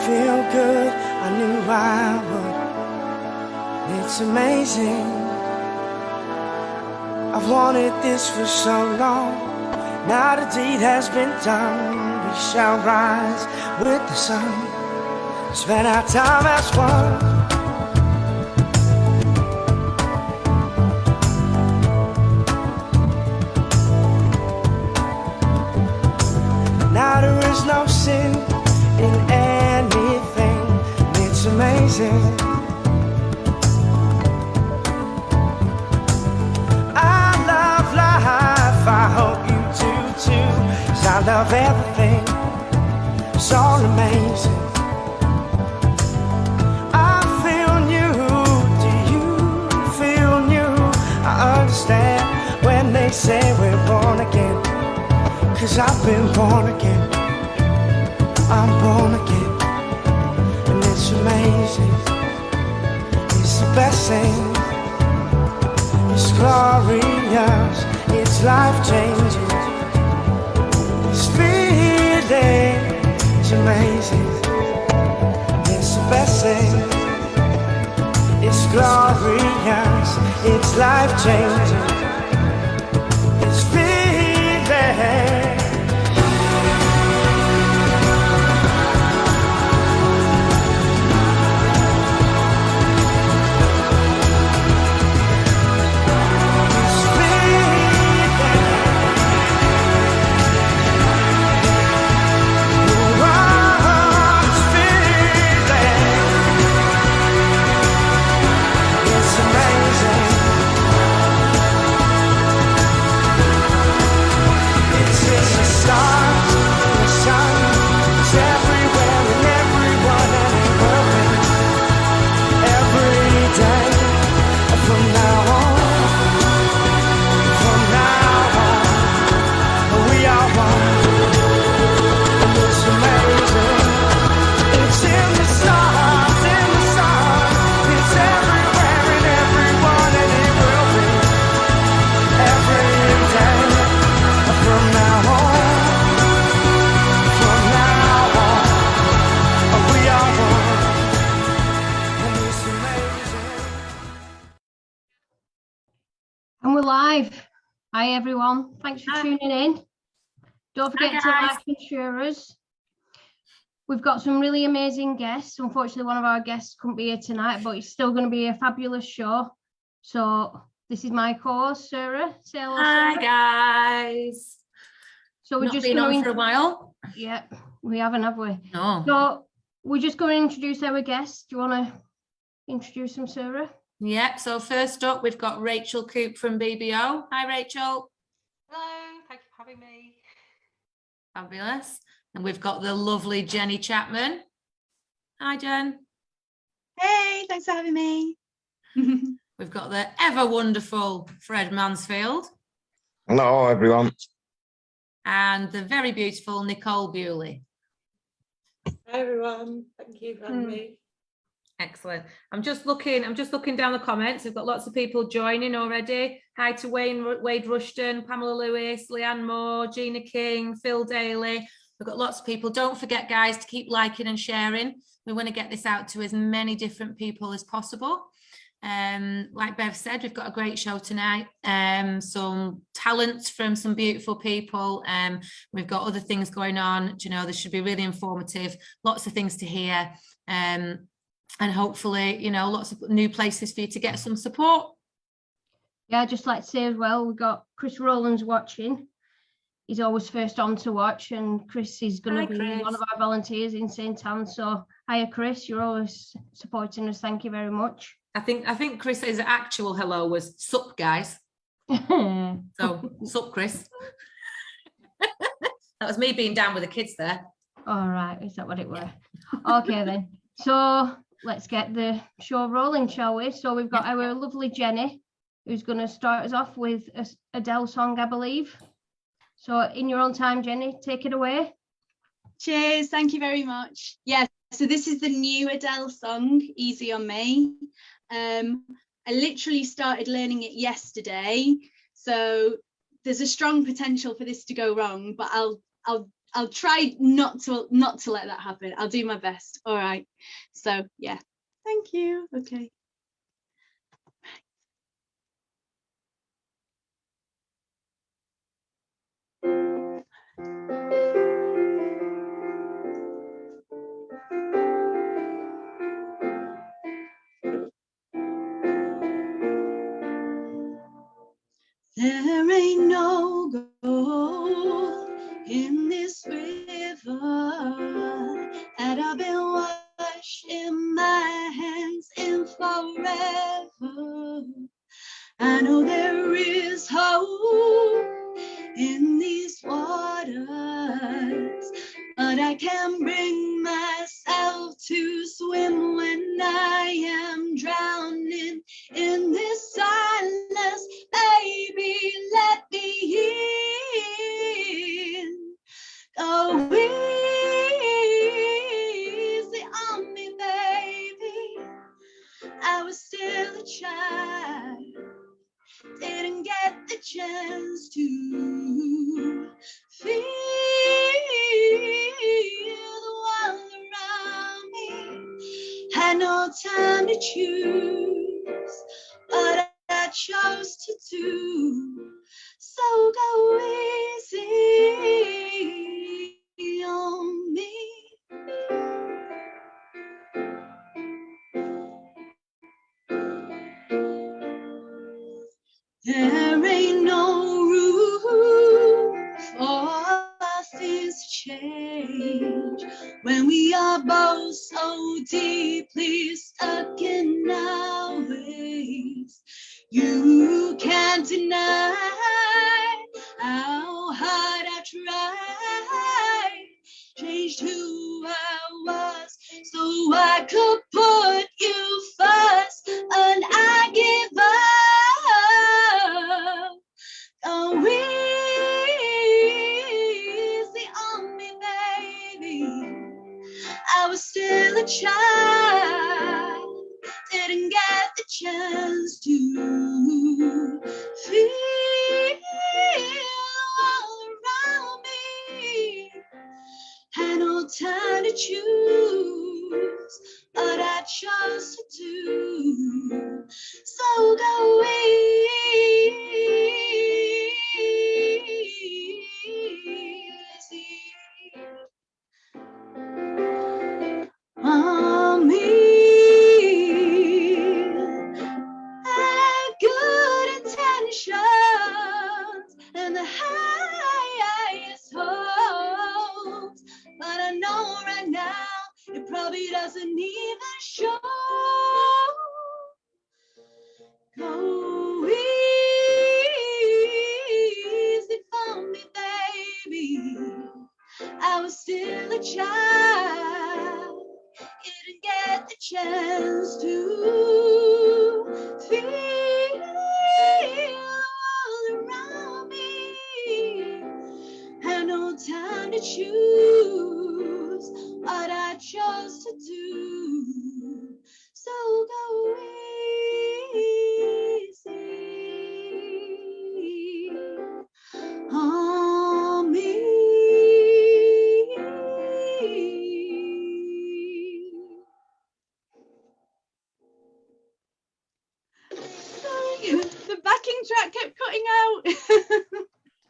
feel good, I knew I would. It's amazing, I've wanted this for so long. Now the deed has been done, we shall rise with the sun, spend our time as one. Now there is no sin in anything, and it's amazing. I love life, I hope you do too, 'cause I love everything, it's all amazing. I feel new, do you feel new? I understand when they say we're born again, 'cause I've been born again, I'm born again, and it's amazing, it's the best thing, it's glorious, it's life-changing, this feeling, it's amazing, it's the best thing, it's glorious, it's life-changing, this feeling. Live. Hi everyone, thanks for tuning in. Don't forget to like and share us. We've got some really amazing guests. Unfortunately, one of our guests couldn't be here tonight, but it's still going to be a fabulous show. So this is my co-host, Sarah. Say hello, Sarah. Hi guys. So we're just been on for a while. Yeah, we haven't, have we? No. So we're just going to introduce our guests. Do you want to introduce them, Sarah? Yep, so first up we've got Rachel Coop from BBO. Hi Rachel. Hello, thank you for having me. Fabulous. And we've got the lovely Jenny Chapman. Hi Jen. Hey, thanks for having me. We've got the ever wonderful Fred Mansfield. Hello everyone. And the very beautiful Nicole Bewley. Hi everyone, thank you for having me. Excellent. I'm just looking down the comments. We've got lots of people joining already. Hi to Wade Rushton, Pamela Lewis, Leanne Moore, Gina King, Phil Daly. We've got lots of people. Don't forget, guys, to keep liking and sharing. We want to get this out to as many different people as possible. Like Bev said, we've got a great show tonight. Some talents from some beautiful people. We've got other things going on. You know, this should be really informative. Lots of things to hear. And hopefully, you know, lots of new places for you to get some support. Yeah, I'd just like to say as well, we've got Chris Rowlands watching. He's always first on to watch, and Chris is going to be one of our volunteers in St. Anne's. So, hiya, Chris. You're always supporting us. Thank you very much. I think Chris's actual hello was "Sup, guys." So, sup, Chris. That was me being down with the kids there. All right, is that what it were? Okay then. So let's get the show rolling, shall we? So we've got our lovely Jenny, who's going to start us off with a Adele song, I believe. So in your own time, Jenny, take it away. Cheers, thank you very much. Yeah, so this is the new Adele song, Easy on Me. I literally started learning it yesterday, so there's a strong potential for this to go wrong, but I'll I'll try not to let that happen. I'll do my best. All right. So yeah, thank you. Okay. There ain't no gold in this river that I've been washing my hands in forever. I know there is hope in these waters, but I can't bring myself to swim when I am drowning in this silence. Baby, let me in. Go easy on me, baby. I was still a child, didn't get the chance to feel the world around me. Had no time to choose, but I chose to do. So go easy on me. There ain't no room for things to change when we are both so deeply stuck in our ways. You can't deny how hard I tried, changed who I was so I could put you first, and I give up. Oh, easy on me, baby. I was still a child, didn't get the chance to feel all around me. Had no time to choose, but I chose to do. So go easy on me. Had good intentions and the highest hopes, but I know right now it probably doesn't even show. Go easy for me, baby. I was still a child, didn't get the chance to feel all around me. Had no time to choose what I chose to do. So go easy on me. The backing track kept cutting out.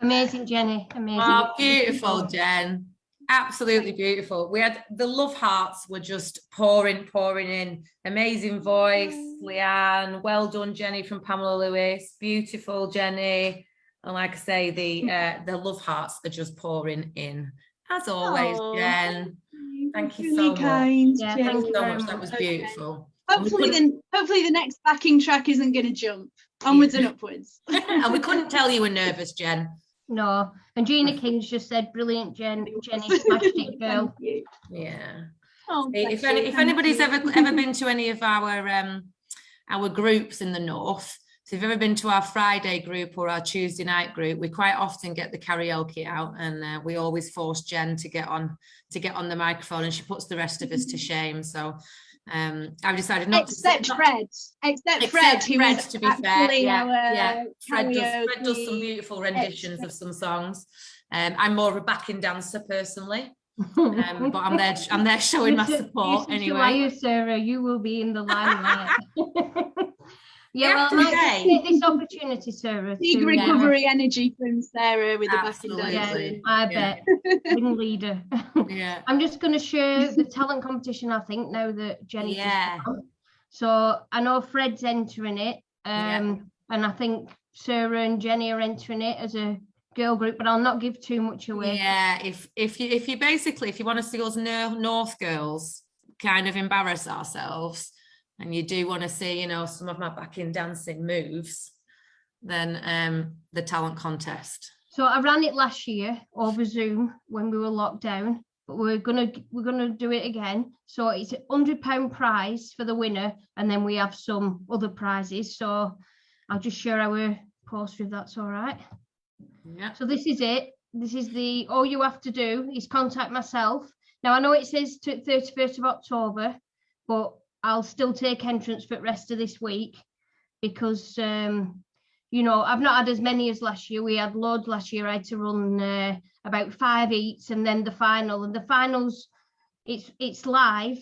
Amazing, Jenny. Amazing. Oh, beautiful, Jen. Absolutely beautiful. We had the love hearts were just pouring in. Amazing voice, Leanne. Well done, Jenny, from Pamela Lewis. Beautiful, Jenny. And like I say, the love hearts are just pouring in. As always, Jen. Thank you so much. Yeah, thank you so very much. That was beautiful. Hopefully the next backing track isn't going to jump onwards and upwards. And we couldn't tell you were nervous, Jen. No, and Gina King's just said, brilliant, Jenny, smashed it, girl. Yeah. Oh, If anybody's ever been to any of our groups in the north, so if you've ever been to our Friday group or our Tuesday night group, we quite often get the karaoke out, and we always force Jen to get on the microphone, and she puts the rest of us to shame. So I've decided not except to. Fred, who is to be fair, Fred does some beautiful renditions of some songs. I'm more of a backing dancer personally, but I'm there showing my support anyway. You, Sarah, you will be in the limelight. Yeah, have well, I to might just say- take this opportunity, Sarah. Big to, recovery energy from Sarah with Absolutely. the backing dancing. I bet. Ring leader. Yeah. I'm just going to share the talent competition, I think, now that Jenny's just gone. So I know Fred's entering it, and I think Sarah and Jenny are entering it as a girl group, but I'll not give too much away. Yeah, if you basically, if you want to see us North girls kind of embarrass ourselves, and you do want to see, you know, some of my backing dancing moves, then the talent contest. So I ran it last year over Zoom when we were locked down, but we're gonna do it again. So it's a £100 prize for the winner, and then we have some other prizes. So I'll just share our post if that's all right. Yeah. So this is it. This is all you have to do is contact myself. Now I know it says to 31st of October, but I'll still take entrance for the rest of this week because you know, I've not had as many as last year. We had loads last year. I had to run about 5 eats and then the final. And the finals, it's live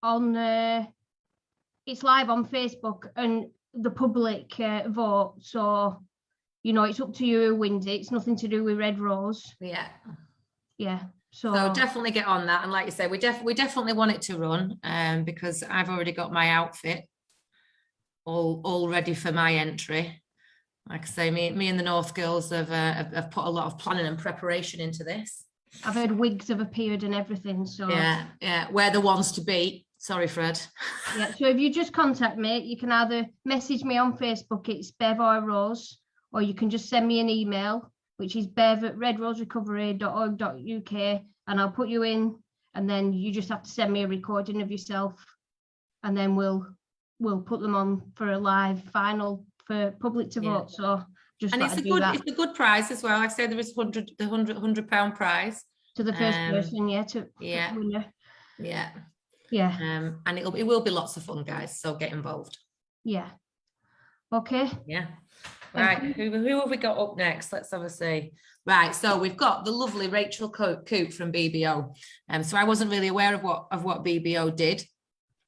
on Facebook and the public vote. So, you know, it's up to you who wins it. It's nothing to do with Red Rose. Yeah. Yeah. So definitely get on that. And like you said, we definitely want it to run because I've already got my outfit all ready for my entry. Like I say, me and the North girls have put a lot of planning and preparation into this. I've heard wigs have appeared and everything. So yeah, we're the ones to beat. Sorry, Fred. Yeah, so if you just contact me, you can either message me on Facebook, it's Bev or Rose, or you can just send me an email, which is bev@redroserecovery.org.uk, and I'll put you in, and then you just have to send me a recording of yourself, and then we'll put them on for a live final for public to vote. So just and it's a good prize as well. Like I said, there is £100 prize to the first person, winner. And it will be lots of fun, guys, so get involved. Okay. Right, who have we got up next? Let's have a see. Right, so we've got the lovely Rachel Coop from BBO. So I wasn't really aware of what BBO did.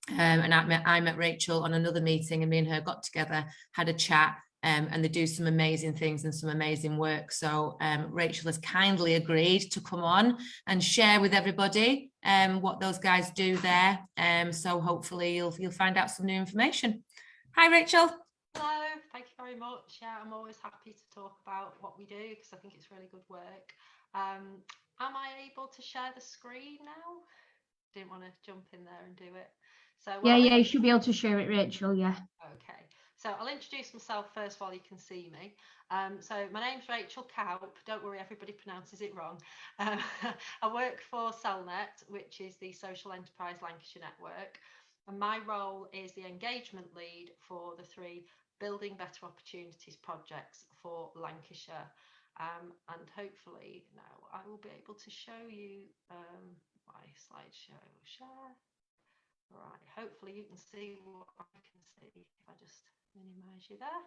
And I met Rachel on another meeting, and me and her got together, had a chat, and they do some amazing things and some amazing work. So Rachel has kindly agreed to come on and share with everybody what those guys do there. So hopefully you'll find out some new information. Hi, Rachel. Hello, thank you very much. Yeah, I'm always happy to talk about what we do because I think it's really good work. Am I able to share the screen now? Didn't want to jump in there and do it. So you should be able to share it, Rachel. Okay, so I'll introduce myself first while you can see me. So my name's Rachel Coop. Don't worry, everybody pronounces it wrong. I work for Cellnet, which is the Social Enterprise Lancashire Network, and my role is the engagement lead for the 3 Building Better Opportunities projects for Lancashire. And hopefully now I will be able to show you my slideshow share. Right, hopefully you can see what I can see if I just minimize you there.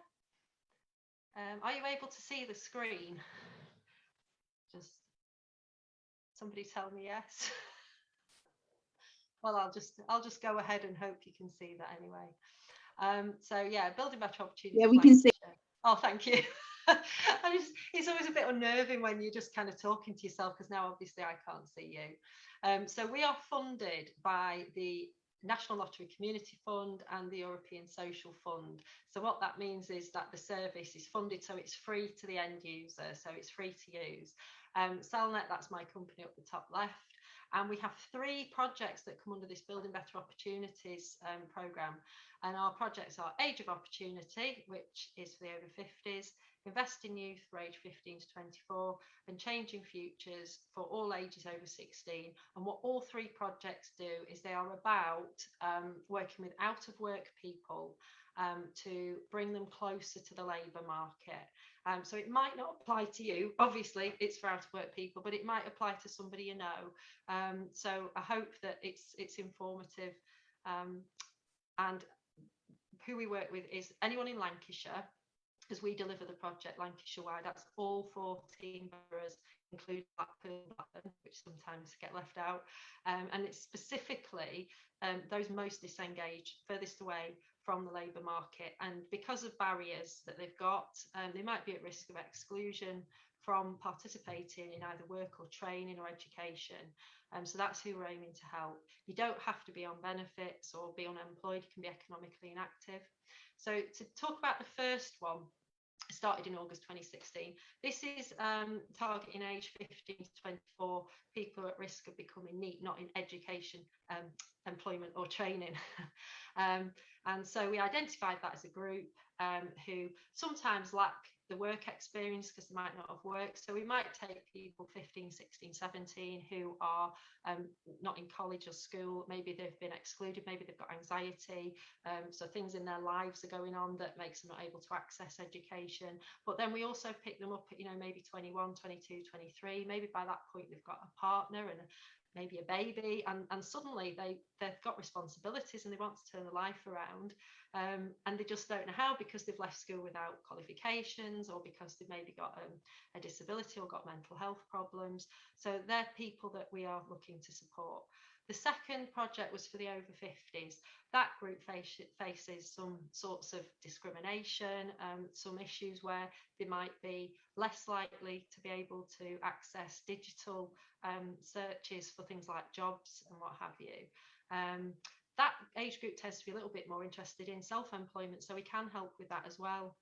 Are you able to see the screen? Just somebody tell me yes. Well, I'll just go ahead and hope you can see that anyway. So yeah, Building Better Opportunities. Yeah, we can see. Oh, thank you. It's always a bit unnerving when you're just kind of talking to yourself, because now obviously I can't see you. So we are funded by the National Lottery Community Fund and the European Social Fund. So what that means is that the service is funded, so it's free to the end user, so it's free to use. Cellnet, that's my company up the top left. And we have 3 projects that come under this Building Better Opportunities programme. And our projects are Age of Opportunity, which is for the over 50s, Invest in Youth for age 15 to 24, and Changing Futures for all ages over 16. And what all 3 projects do is they are about working with out-of-work people to bring them closer to the labour market. So it might not apply to you, obviously it's for out-of-work people, but it might apply to somebody you know. So I hope that it's informative. And who we work with is anyone in Lancashire. because we deliver the project Lancashire wide. That's all 14 boroughs, including Blackpool, which sometimes get left out. And it's specifically those most disengaged, furthest away from the labour market. And because of barriers that they've got, they might be at risk of exclusion from participating in either work or training or education. So that's who we're aiming to help. You don't have to be on benefits or be unemployed, you can be economically inactive. So to talk about the first one, started in August 2016. This is targeting age 15 to 24 people at risk of becoming NEET, not in education, employment or training. And so we identified that as a group who sometimes lack the work experience because they might not have worked. So we might take people 15, 16, 17 who are not in college or school. Maybe they've been excluded, maybe they've got anxiety. So things in their lives are going on that makes them not able to access education. But then we also pick them up at, maybe 21, 22, 23. Maybe by that point they've got a partner and maybe a baby, and suddenly they've got responsibilities and they want to turn their life around, and they just don't know how, because they've left school without qualifications, or because they've maybe got a disability or got mental health problems. So they're people that we are looking to support. The second project was for the over 50s. That group faces some sorts of discrimination, some issues where they might be less likely to be able to access digital searches for things like jobs and what have you. That age group tends to be a little bit more interested in self-employment, so we can help with that as well.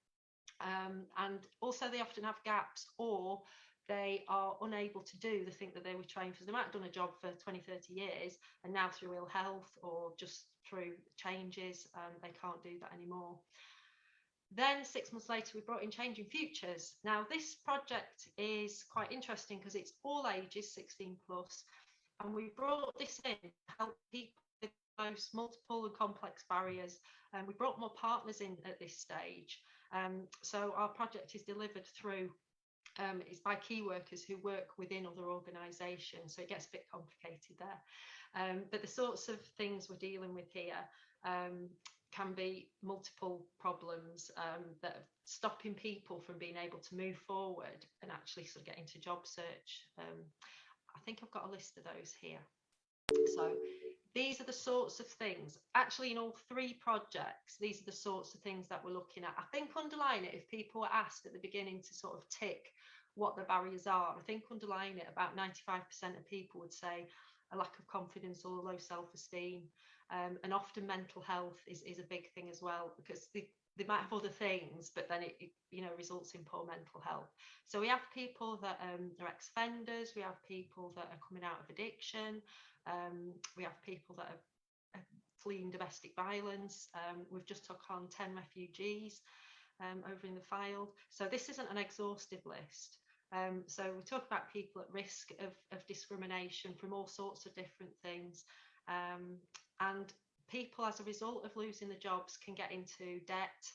And also they often have gaps, or they are unable to do the thing that they were trained for. They might have done a job for 20, 30 years, and now through ill health or just through changes, they can't do that anymore. Then 6 months later, we brought in Changing Futures. Now, this project is quite interesting because it's all ages, 16 plus, and we brought this in to help people with most multiple and complex barriers. And we brought more partners in at this stage. So our project is delivered through it's by key workers who work within other organisations, so it gets a bit complicated there. But the sorts of things we're dealing with here can be multiple problems that are stopping people from being able to move forward and actually sort of get into job search. I think I've got a list of those here. So these are the sorts of things, actually in all three projects, these are the sorts of things that we're looking at. I think underlying it, if people were asked at the beginning to sort of tick what the barriers are, I think underlying it, about 95% of people would say a lack of confidence or low self-esteem. And often mental health is a big thing as well, because they might have other things, but then it results in poor mental health. So we have people that are ex-offenders, we have people that are coming out of addiction, we have people that are fleeing domestic violence. We've just took on 10 refugees over in the Fylde. So this isn't an exhaustive list. So we talk about people at risk of discrimination from all sorts of different things. And people, as a result of losing the jobs, can get into debt.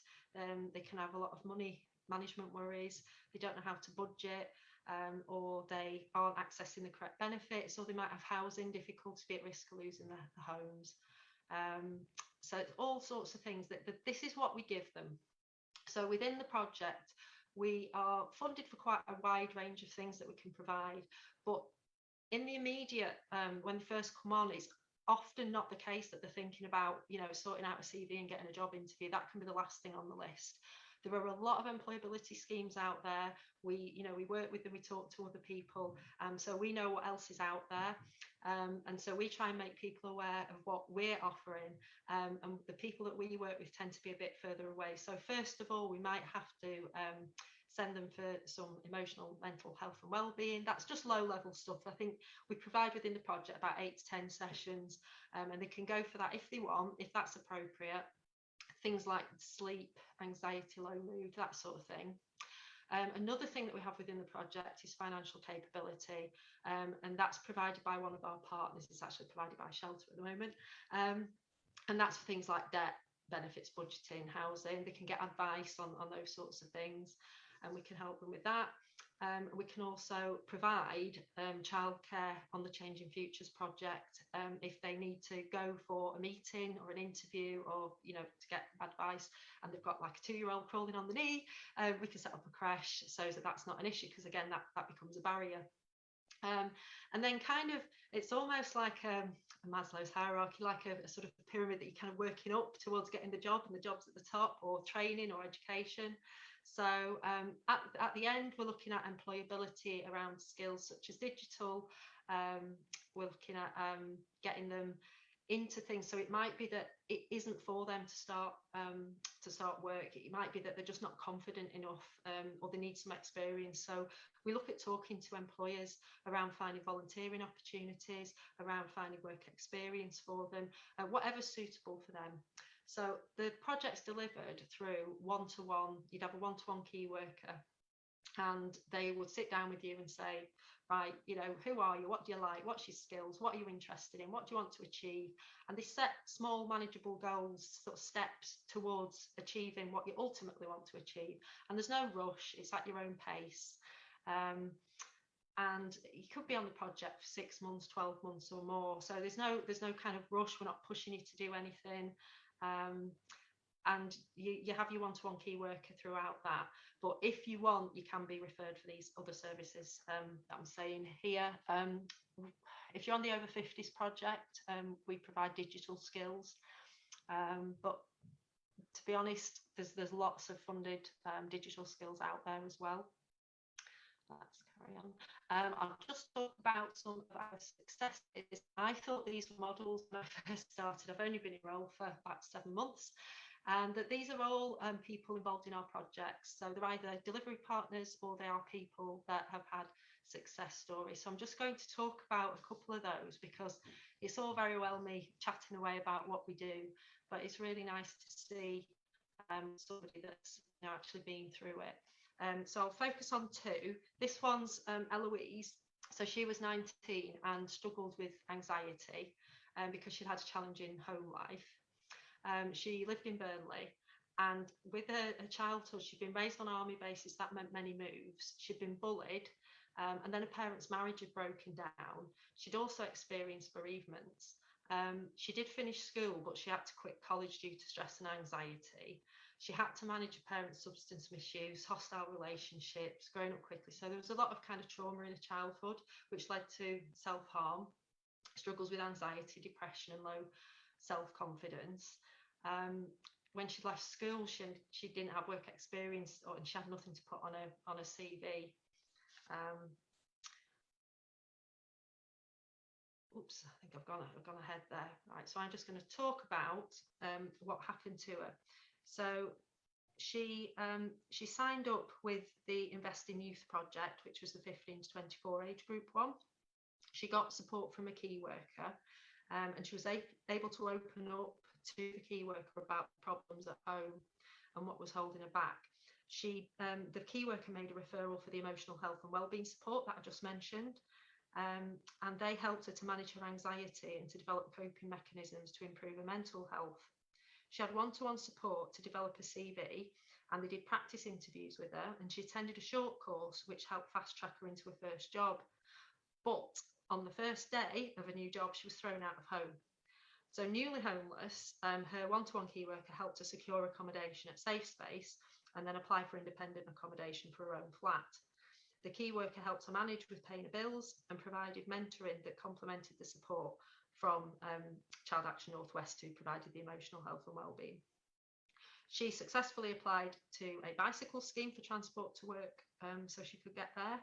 They can have a lot of money management worries. They don't know how to budget, or they aren't accessing the correct benefits, or they might have housing difficulties, be at risk of losing their homes. So it's all sorts of things that this is what we give them. So within the project, we are funded for quite a wide range of things that we can provide. But in the immediate, when they first come on, it's often not the case that they're thinking about, sorting out a CV and getting a job interview. That can be the last thing on the list. There are a lot of employability schemes out there. We work with them, we talk to other people, so we know what else is out there, and so we try and make people aware of what we're offering, and the people that we work with tend to be a bit further away. So first of all, we might have to send them for some emotional mental health and well-being. That's just low-level stuff. I think we provide within the project about 8 to 10 sessions, and they can go for that if they want, if that's appropriate. Things like sleep, anxiety, low mood, that sort of thing. Another thing that we have within the project is financial capability, and that's provided by one of our partners. It's actually provided by Shelter at the moment, and that's for things like debt, benefits, budgeting, housing. They can get advice on those sorts of things, and we can help them with that. We can also provide childcare on the Changing Futures project if they need to go for a meeting or an interview, or to get advice, and they've got like a 2-year-old crawling on the knee. We can set up a creche so that that's not an issue, because again that becomes a barrier. And then kind of it's almost like a Maslow's hierarchy, like a sort of pyramid that you're kind of working up towards getting the job, and the job's at the top, or training or education. So at the end, we're looking at employability around skills such as digital. We're looking at getting them into things. So it might be that it isn't for them to start work. It might be that they're just not confident enough, or they need some experience. So we look at talking to employers around finding volunteering opportunities, around finding work experience for them, whatever's suitable for them. So the project's delivered through one-to-one. You'd have a one-to-one key worker, and they would sit down with you and say, right, who are you? What do you like? What's your skills? What are you interested in? What do you want to achieve? And they set small manageable goals, sort of steps towards achieving what you ultimately want to achieve. And there's no rush. It's at your own pace. And you could be on the project for 6 months, 12 months or more. So there's no kind of rush. We're not pushing you to do anything. And you have your one-to-one key worker throughout that. But if you want, you can be referred for these other services that I'm saying here. If you're on the over 50s project, we provide digital skills. But to be honest, there's lots of funded digital skills out there as well. Let's carry on. I'll just talk about some of our successes. I thought these were models when I first started. I've only been enrolled for about 7 months. And that these are all people involved in our projects. So they're either delivery partners, or they are people that have had success stories. So I'm just going to talk about a couple of those, because it's all very well me chatting away about what we do, but it's really nice to see somebody that's actually been through it. So I'll focus on 2. This one's Eloise. So she was 19 and struggled with anxiety because she'd had a challenging home life. She lived in Burnley, and with her childhood, she'd been raised on army bases. That meant many moves. She'd been bullied, and then her parents' marriage had broken down. She'd also experienced bereavements. She did finish school, but she had to quit college due to stress and anxiety. She had to manage her parents' substance misuse, hostile relationships, growing up quickly. So there was a lot of kind of trauma in her childhood, which led to self-harm, struggles with anxiety, depression, and low self-confidence. When she left school, she didn't have work experience, and she had nothing to put on a CV. Oops, I think I've gone ahead there. Right, so I'm just going to talk about what happened to her. So she signed up with the Invest in Youth project, which was the 15 to 24 age group one. She got support from a key worker. And she was able to open up to the key worker about problems at home and what was holding her back. The key worker made a referral for the emotional health and wellbeing support that I just mentioned, and they helped her to manage her anxiety and to develop coping mechanisms to improve her mental health. She had one-to-one support to develop a CV, and they did practice interviews with her, and she attended a short course which helped fast track her into her first job. But on the first day of a new job, she was thrown out of home. So newly homeless, her one-to-one key worker helped her secure accommodation at Safe Space and then apply for independent accommodation for her own flat. The key worker helped her manage with paying her bills and provided mentoring that complemented the support from Child Action Northwest, who provided the emotional health and wellbeing. She successfully applied to a bicycle scheme for transport to work, so she could get there.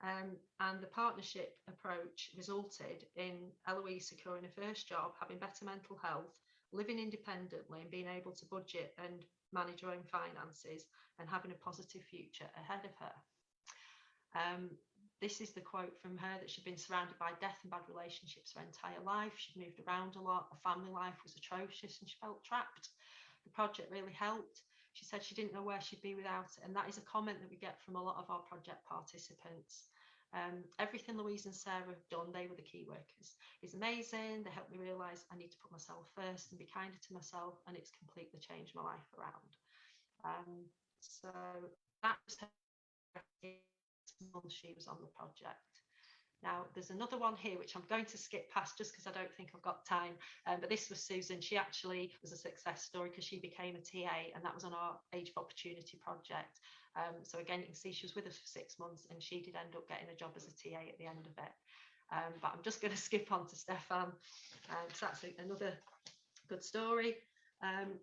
And the partnership approach resulted in Eloise securing her first job, having better mental health, living independently, and being able to budget and manage her own finances, and having a positive future ahead of her. This is the quote from her, that she'd been surrounded by death and bad relationships her entire life. She'd moved around a lot. Her family life was atrocious and she felt trapped. The project really helped. She said she didn't know where she'd be without it. And that is a comment that we get from a lot of our project participants. Everything Louise and Sarah have done, they were the key workers, is amazing. They helped me realise I need to put myself first and be kinder to myself, and it's completely changed my life around. So that was her months she was on the project. Now, there's another one here, which I'm going to skip past just because I don't think I've got time. But this was Susan. She actually was a success story because she became a TA, and that was on our Age of Opportunity project. So again, you can see she was with us for 6 months, and she did end up getting a job as a TA at the end of it. But I'm just going to skip on to Stefan. So that's another good story.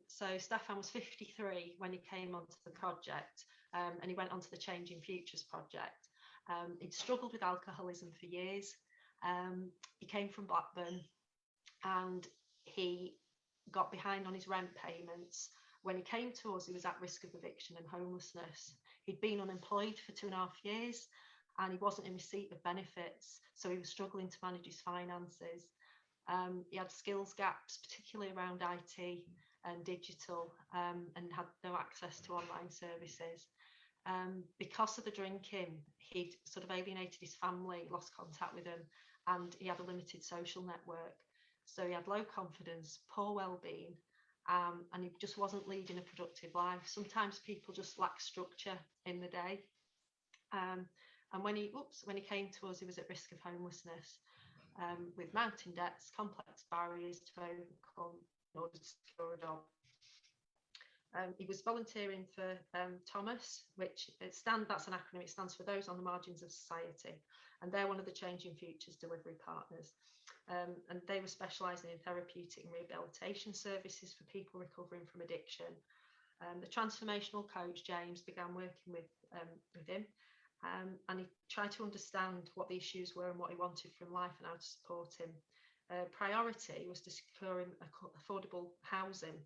So Stefan was 53 when he came onto the project, and he went onto the Changing Futures project. He'd struggled with alcoholism for years. He came from Blackburn, and he got behind on his rent payments. When he came to us, he was at risk of eviction and homelessness. He'd been unemployed for 2.5 years, and he wasn't in receipt of benefits, so he was struggling to manage his finances. He had skills gaps, particularly around IT and digital, and had no access to online services. Because of the drinking, he'd sort of alienated his family, lost contact with them, and he had a limited social network. So he had low confidence, poor well-being, and he just wasn't leading a productive life. Sometimes people just lack structure in the day. And when he came to us, he was at risk of homelessness, with mounting debts, complex barriers to overcome in order to secure a job. He was volunteering for Thomas, which that's an acronym. It stands for Those on the Margins of Society, and they're one of the Changing Futures delivery partners. And they were specialising in therapeutic and rehabilitation services for people recovering from addiction. The transformational coach James began working with him, and he tried to understand what the issues were and what he wanted from life and how to support him. Priority was to secure him affordable housing,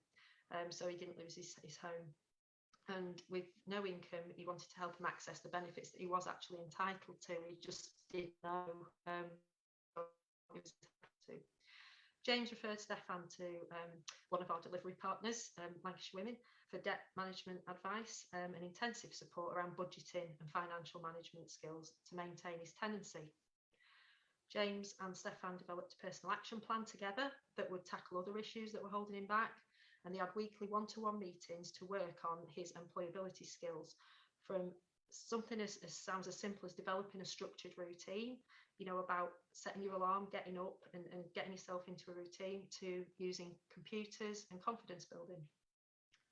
so he didn't lose his home. And with no income, he wanted to help him access the benefits that he was actually entitled to. He just didn't know what he was entitled to. James referred Stefan to one of our delivery partners, Lancashire Women, for debt management advice and intensive support around budgeting and financial management skills to maintain his tenancy. James and Stefan developed a personal action plan together that would tackle other issues that were holding him back, and they had weekly one-to-one meetings to work on his employability skills, from something as sounds as simple as developing a structured routine, you know, about setting your alarm, getting up and getting yourself into a routine, to using computers and confidence building.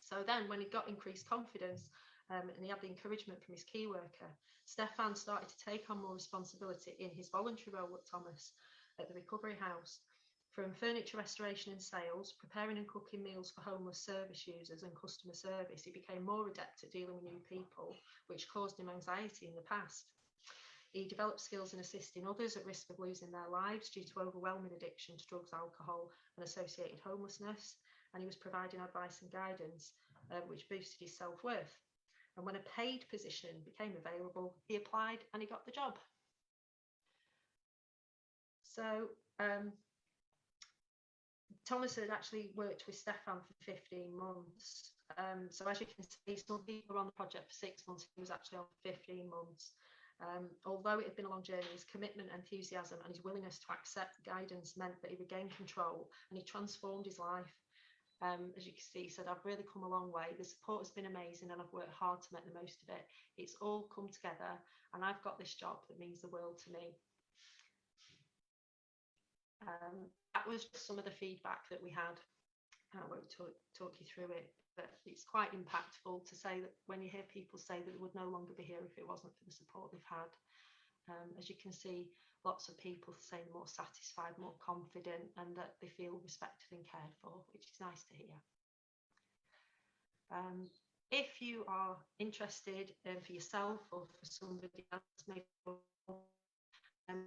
So then when he got increased confidence and he had the encouragement from his key worker, Stefan started to take on more responsibility in his voluntary role at Thomas at the recovery house. From furniture restoration and sales, preparing and cooking meals for homeless service users and customer service, he became more adept at dealing with new people, which caused him anxiety in the past. He developed skills in assisting others at risk of losing their lives due to overwhelming addiction to drugs, alcohol and associated homelessness, and he was providing advice and guidance, which boosted his self-worth. And when a paid position became available, he applied and he got the job. So Thomas had actually worked with Stefan for 15 months. So as you can see, some people were on the project for 6 months. He was actually on for 15 months. Although it had been a long journey, his commitment, enthusiasm and his willingness to accept guidance meant that he regained control and he transformed his life. As you can see, he said, I've really come a long way. The support has been amazing and I've worked hard to make the most of it. It's all come together and I've got this job that means the world to me. That was just some of the feedback that we had. I won't talk you through it, but it's quite impactful to say that when you hear people say that they would no longer be here if it wasn't for the support they've had. As you can see, lots of people saying more satisfied, more confident, and that they feel respected and cared for, which is nice to hear. If you are interested for yourself or for somebody else, maybe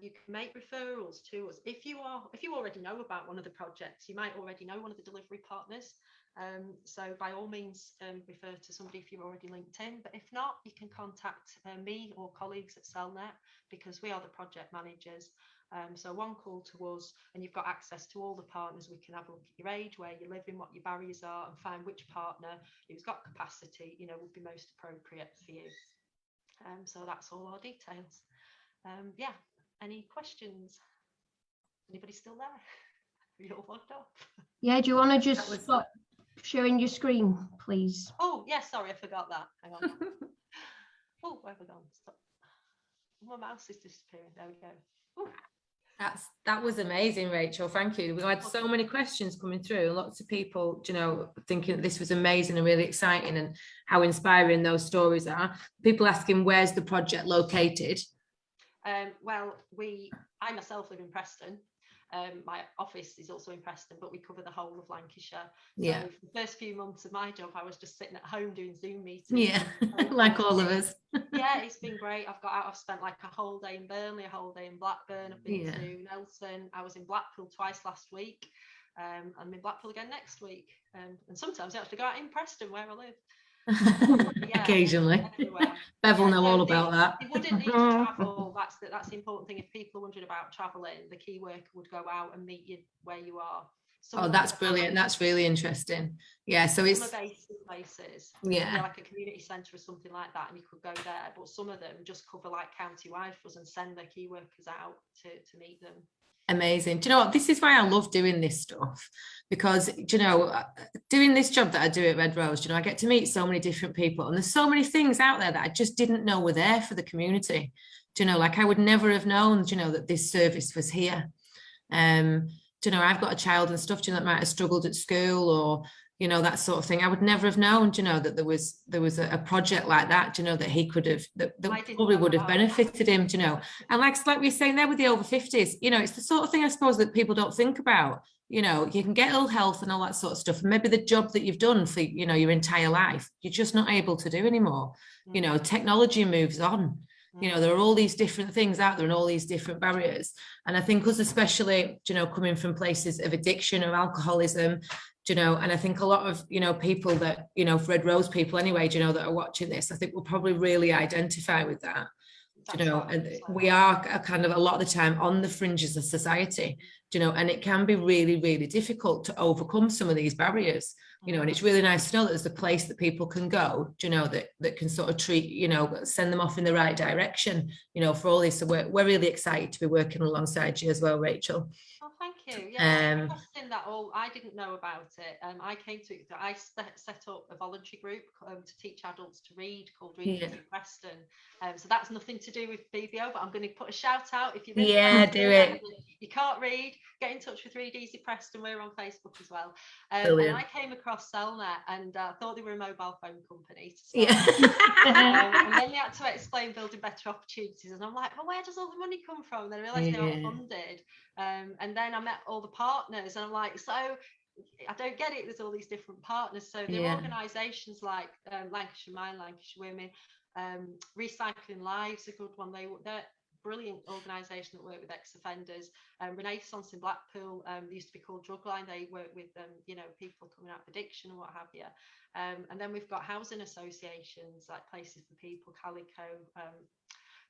you can make referrals to us. If you already know about one of the projects, you might already know one of the delivery partners. So by all means, refer to somebody if you're already linked in. But if not, you can contact me or colleagues at CellNet, because we are the project managers. So one call to us and you've got access to all the partners. We can have a look at your age, where you live in, what your barriers are, and find which partner who's got capacity, you know, would be most appropriate for you. So that's all our details. Yeah. Any questions? Anybody still there? Are you all logged up? Yeah, do you want to just stop sharing your screen, please? Oh, yes, sorry, I forgot that. Hang on. Oh, where have I gone? Stop. My mouse is disappearing. There we go. Ooh. That was amazing, Rachel. Thank you. We had so many questions coming through. Lots of people, you know, thinking that this was amazing and really exciting, and how inspiring those stories are. People asking, where's the project located? Well, I myself live in Preston. My office is also in Preston, but we cover the whole of Lancashire. Yeah. So for the first few months of my job, I was just sitting at home doing Zoom meetings. Yeah, like all of us. Yeah, it's been great. I've spent like a whole day in Burnley, a whole day in Blackburn. I've been to Nelson. I was in Blackpool twice last week. I'm in Blackpool again next week. And sometimes I actually go out in Preston where I live. Yeah, occasionally. everywhere. Bev will Yeah, know so all about that. They wouldn't need to travel. That's the important thing. If people wondered about traveling, the key worker would go out and meet you where you are. Oh, that's brilliant. That's really interesting. Yeah, so it's some are based in places, yeah, like a community centre or something like that, and you could go there. But some of them just cover like county-wide for us and send their key workers out to meet them. Amazing. Do you know what? This is why I love doing this stuff, because, you know, doing this job that I do at Red Rose, you know, I get to meet so many different people, and there's so many things out there that I just didn't know were there for the community. Do you know, like I would never have known, you know, that this service was here. Do you know, I've got a child and stuff, do you know, that might have struggled at school, or, you know, that sort of thing. I would never have known, do you know, that there was a project like that, do you know, that he could have, that probably would have benefited him, do you know. And like we were saying there with the over 50s, you know, it's the sort of thing I suppose that people don't think about. You know, you can get ill health and all that sort of stuff, and maybe the job that you've done for, you know, your entire life, you're just not able to do anymore. You know, technology moves on. You know, there are all these different things out there and all these different barriers. And I think us, especially, you know, coming from places of addiction or alcoholism, you know, and I think a lot of, you know, people that, you know, Red Rose people anyway, you know, that are watching this, I think will probably really identify with that. You know, and we are kind of a lot of the time on the fringes of society, you know, and it can be really, really difficult to overcome some of these barriers, you know, and it's really nice to know that there's a place that people can go, you know, that can sort of treat, you know, send them off in the right direction, you know, for all this. So we're really excited to be working alongside you as well, Rachel. Oh, thank you. Yeah, interesting that I didn't know about it. I came to it. I set up a voluntary group to teach adults to read called Reading in Preston. So that's nothing to do with BBO, but I'm going to put a shout out if you're in Preston, do it. You can't read, get in touch with Read Easy Preston. We're on Facebook as well. And I came across Cellnet and thought they were a mobile phone company. And then they had to explain building better opportunities, and I'm like, well, where does all the money come from? And then I realised they were funded. And then I met all the partners, and I'm like, so I don't get it. There's all these different partners. So there are organisations like Lancashire Mind, Lancashire Women, Recycling Lives, a good one. They're brilliant organisation that work with ex-offenders. Renaissance in Blackpool, they used to be called Drugline. They work with you know, people coming out of addiction and what have you. And then we've got housing associations like Places for People, Calico,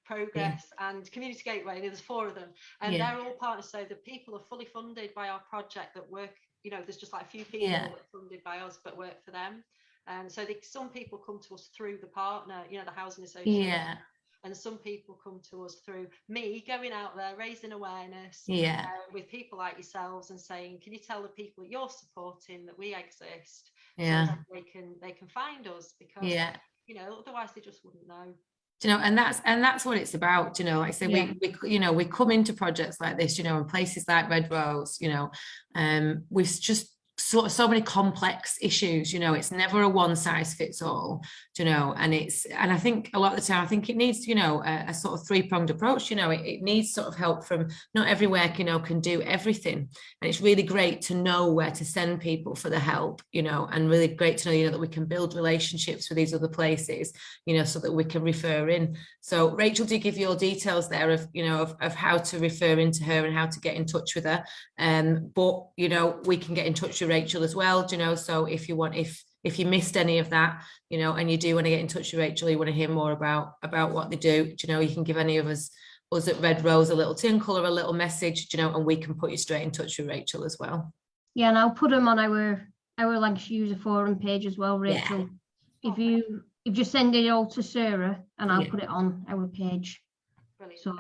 Progress and Community Gateway. There's 4 of them, and they're all partners. So the people are fully funded by our project that work. You know, there's just like a few people that are funded by us but work for them. And so some people come to us through the partner, you know, the housing association. And some people come to us through me going out there, raising awareness with people like yourselves and saying, can you tell the people that you're supporting that we exist, so that they can find us, because you know, otherwise they just wouldn't know. You know, and that's what it's about. You know, like I say, we you know, we come into projects like this, you know, in places like Red Rose, you know, we've just so many complex issues. You know, it's never a one size fits all, you know, and I think a lot of the time I think it needs, you know, a sort of 3-pronged approach. You know, it needs sort of help from, not everywhere, you know, can do everything, and it's really great to know where to send people for the help, you know, and really great to know, you know, that we can build relationships with these other places, you know, so that we can refer in. So Rachel did give your details there of, you know, of how to refer into her and how to get in touch with her, but you know, we can get in touch with Rachel as well, you know, so if you want, if you missed any of that, you know, and you do want to get in touch with Rachel, you want to hear more about what they do, you know, you can give any of us at Red Rose a little tinkle or a little message, you know, and we can put you straight in touch with Rachel as well. Yeah, and I'll put them on our Lancashire User Forum page as well, Rachel. If you just send it all to Sarah, and I'll put it on our page. Brilliant. So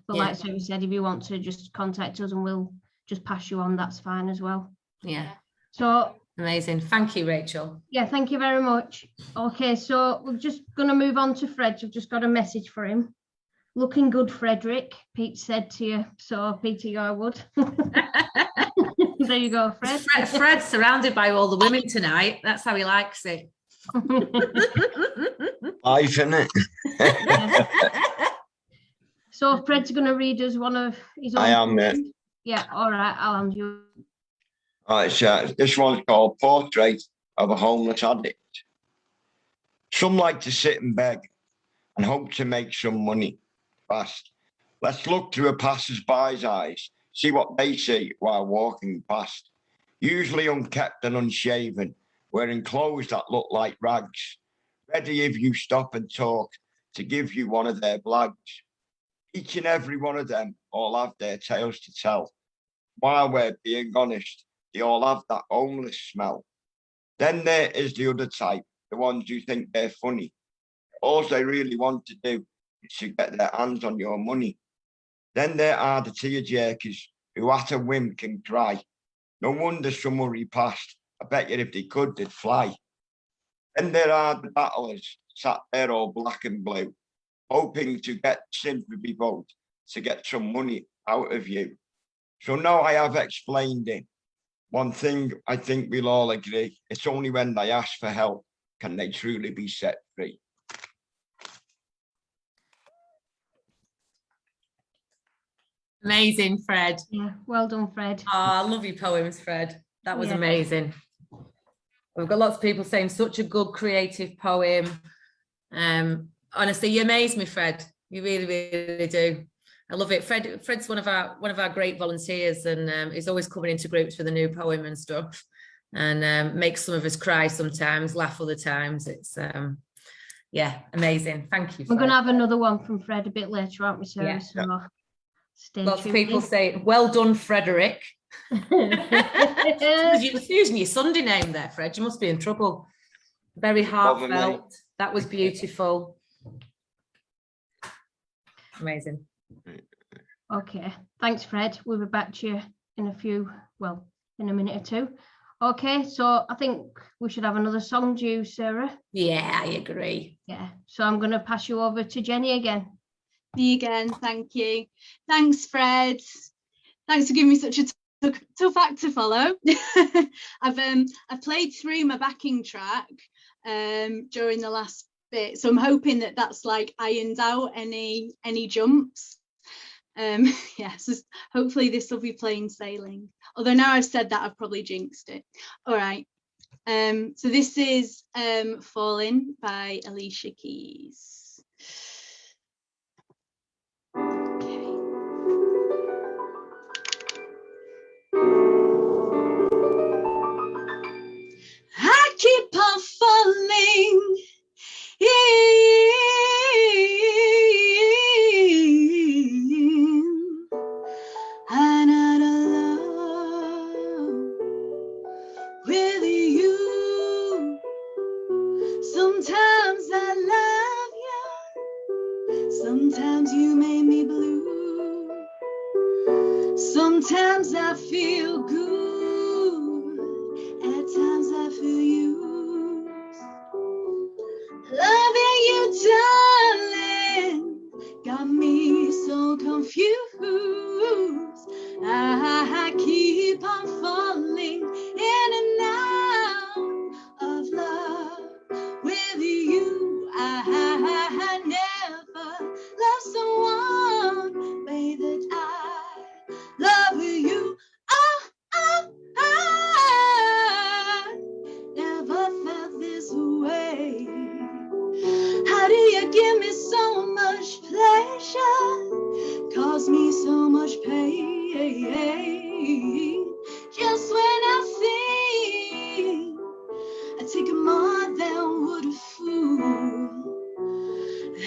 but like Sarah said, if you want to just contact us and we'll just pass you on, that's fine as well. So amazing. Thank you, Rachel. Yeah, thank you very much. Okay, so we're just going to move on to Fred. I've just got a message for him. Looking good, Frederick, Pete said to you. So, Peter Yarwood. There you go, Fred. Fred's surrounded by all the women tonight. That's how he likes it. Life, innit? So, Fred's going to read us one of his own. I am, yeah. Yeah, all right, I'll hand you. Right, this one's called Portrait of a Homeless Addict. Some like to sit and beg and hope to make some money fast. Let's look through a passer's-by's eyes, see what they see while walking past. Usually unkempt and unshaven, wearing clothes that look like rags. Ready if you stop and talk to give you one of their blags. Each and every one of them all have their tales to tell. While we're being honest, they all have that homeless smell. Then there is the other type, the ones who think they're funny. All they really want to do is to get their hands on your money. Then there are the tearjerkers who at a whim can cry. No wonder some hurry past. I bet you if they could, they'd fly. Then there are the battlers sat there all black and blue, hoping to get sympathy vote to get some money out of you. So now I have explained it. One thing I think we'll all agree, it's only when they ask for help can they truly be set free. Amazing, Fred. Yeah, well done, Fred. Oh, I love your poems, Fred. That was Yeah. amazing. We've got lots of people saying such a good creative poem. Honestly, you amaze me, Fred. You really, really do. I love it. Fred's one of our great volunteers, and he's always coming into groups with a new poem and stuff, and makes some of us cry sometimes, laugh other times. It's yeah, amazing. Thank you, Fred. We're going to have another one from Fred a bit later, aren't we, Sarah? Yeah. So stay Lots of tuned people in. say, well done, Frederick. You're using your Sunday name there, Fred. You must be in trouble. Very heartfelt. That was beautiful. Amazing. Okay, thanks, Fred. We'll be back to you in in a minute or two. Okay, so I think we should have another song due, Sarah. Yeah, I agree. Yeah, so I'm going to pass you over to Jenny again. Me again, thank you. Thanks, Fred. Thanks for giving me such a tough act to follow. I've played through my backing track during the last bit, so I'm hoping that that's like ironed out any jumps. Yeah, so hopefully this will be plain sailing. Although now I've said that, I've probably jinxed it. All right. So this is Falling by Alicia Keys. Okay. I keep on falling in another love with you. Sometimes I love you, sometimes you make me blue. Sometimes I feel good, at times I feel used. Loving you, darling, got me so confused. I keep on falling in and out of love with you. I never loved someone way that I love with you. I never felt this way. How do you give me so much pleasure, cause me so much pain? Just when I think I take it more than would a fool,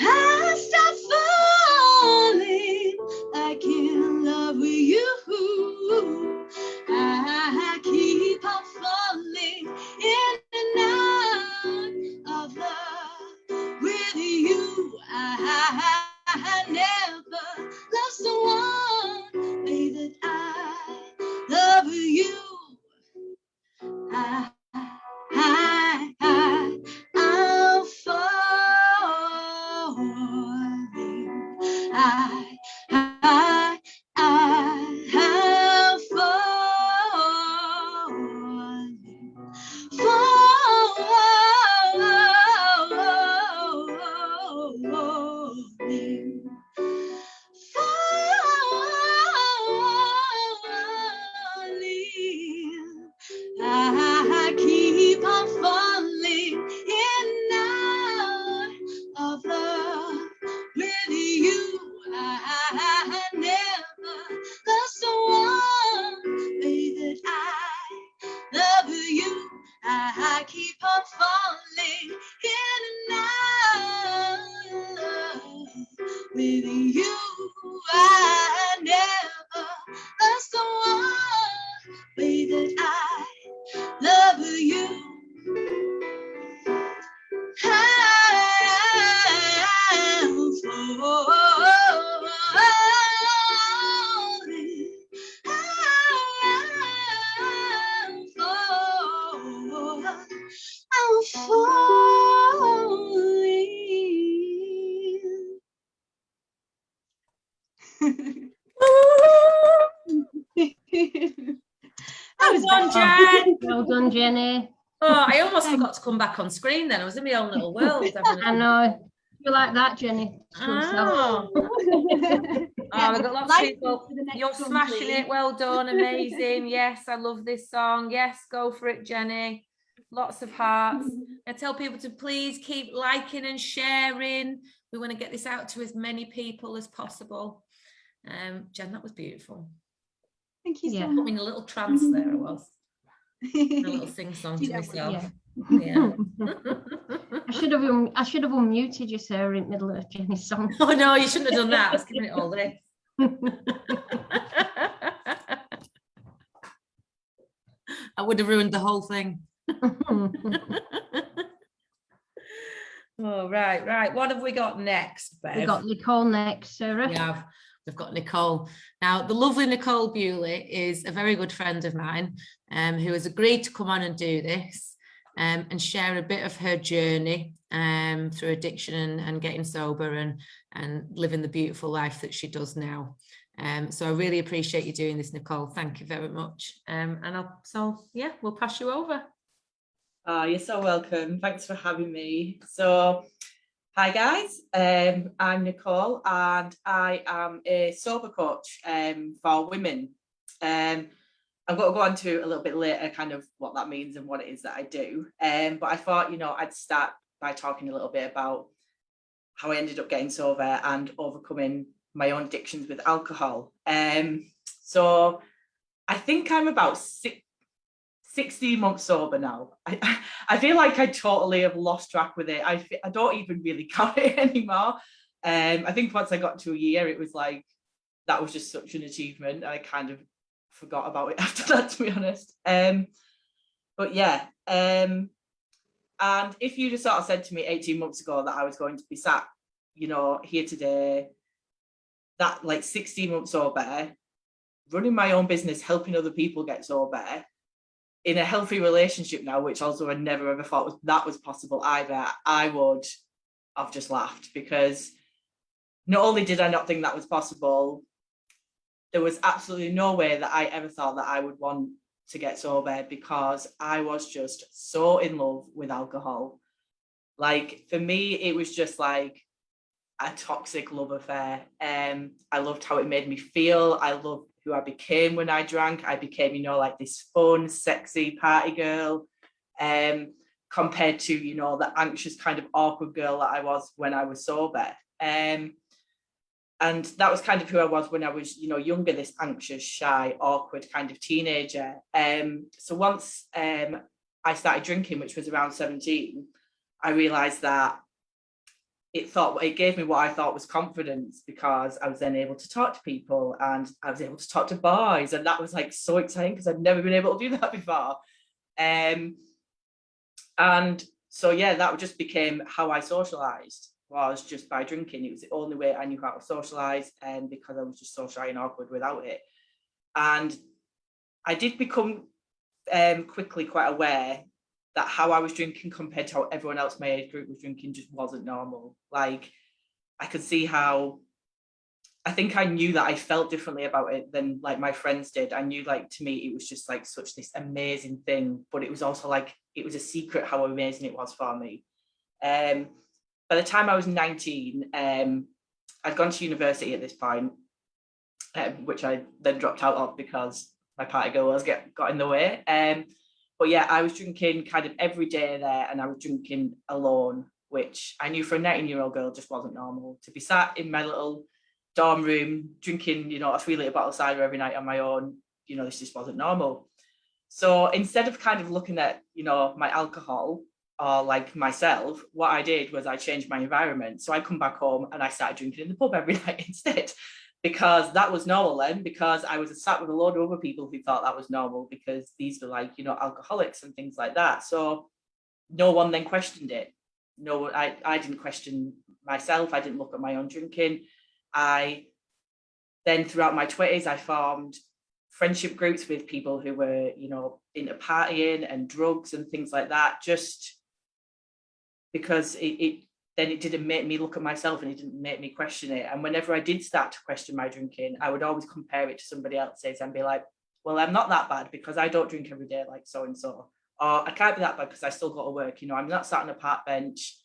I stop falling like in love with you. I keep on falling in and out of love with you. I never loved someone way that I love you. I'm falling have falling. I keep on falling in and out of love with you. I never lost someone way that I love you. I keep on falling in and out with you. I never lost someone way that I love you. I'm Well done, Jen. Well done, Jenny. Oh, I almost forgot to come back on screen then. I was in my own little world. I know. You like that, Jenny? Oh, we've got lots of people. You're smashing it. Well done. Amazing. Yes, I love this song. Yes, go for it, Jenny. Lots of hearts. I tell people to please keep liking and sharing. We want to get this out to as many people as possible. Jen, that was beautiful. Thank you so I much. mean, a little trance there I was. A little sing song to myself. Yeah. I should have unmuted you, Sarah, in the middle of Jenny's song. Oh no, you shouldn't have done that. I was giving it all this. I would have ruined the whole thing. Oh, right. What have we got next, Bev? We've got Nicole next, Sarah. We've got Nicole. Now, the lovely Nicole Bewley is a very good friend of mine who has agreed to come on and do this and share a bit of her journey through addiction and getting sober and living the beautiful life that she does now. So I really appreciate you doing this, Nicole. Thank you very much. We'll pass you over. You're so welcome. Thanks for having me. So, hi guys, I'm Nicole and I am a sober coach for women. I'm going to go on to a little bit later kind of what that means and what it is that I do. But I thought, I'd start by talking a little bit about how I ended up getting sober and overcoming my own addictions with alcohol. So I think I'm about 16 months sober now. I feel like I totally have lost track with it. I don't even really count it anymore. I think once I got to a year, it was like, that was just such an achievement. I kind of forgot about it after that, to be honest. But yeah. And if you just sort of said to me 18 months ago that I was going to be sat, here today, that like 16 months sober, running my own business, helping other people get sober, in a healthy relationship now, which also I never ever thought that was possible either, I would have just laughed, because not only did I not think that was possible, there was absolutely no way that I ever thought that I would want to get sober, because I was just so in love with alcohol. Like, for me, it was just like a toxic love affair. I loved how it made me feel. I loved who I became when I drank. I became, like this fun, sexy party girl, compared to, the anxious kind of awkward girl that I was when I was sober. And that was kind of who I was when I was, younger, this anxious, shy, awkward kind of teenager. So once I started drinking, which was around 17, I realised that it gave me what I thought was confidence, because I was then able to talk to people and I was able to talk to boys, and that was like so exciting because I'd never been able to do that before. And so yeah, that just became how I socialized, was just by drinking. It was the only way I knew how to socialize, and because I was just so shy and awkward without it. And I did become quickly quite aware that how I was drinking compared to how everyone else my age group was drinking just wasn't normal. Like, I could see how I think I knew that I felt differently about it than like my friends did. I knew, like, to me, it was just like such this amazing thing, but it was also like, it was a secret how amazing it was for me. By the time I was 19, I'd gone to university at this point, which I then dropped out of because my party girls got in the way. But yeah, I was drinking kind of every day there, and I was drinking alone, which I knew for a 19-year-old girl just wasn't normal. To be sat in my little dorm room drinking, you know, a 3-litre bottle of cider every night on my own, you know, this just wasn't normal. So instead of kind of looking at, you know, my alcohol or like myself, what I did was I changed my environment. So I come back home and I started drinking in the pub every night instead, because that was normal then, because I was sat with a load of other people who thought that was normal, because these were like, you know, alcoholics and things like that. So no one then questioned it. No, I didn't question myself. I didn't look at my own drinking. I then, throughout my 20s, I formed friendship groups with people who were, you know, into partying and drugs and things like that, just because it didn't make me look at myself, and it didn't make me question it. And whenever I did start to question my drinking, I would always compare it to somebody else's and be like, well, I'm not that bad because I don't drink every day like so and so, or I can't be that bad because I still got to work. You know, I'm not sat on a park bench,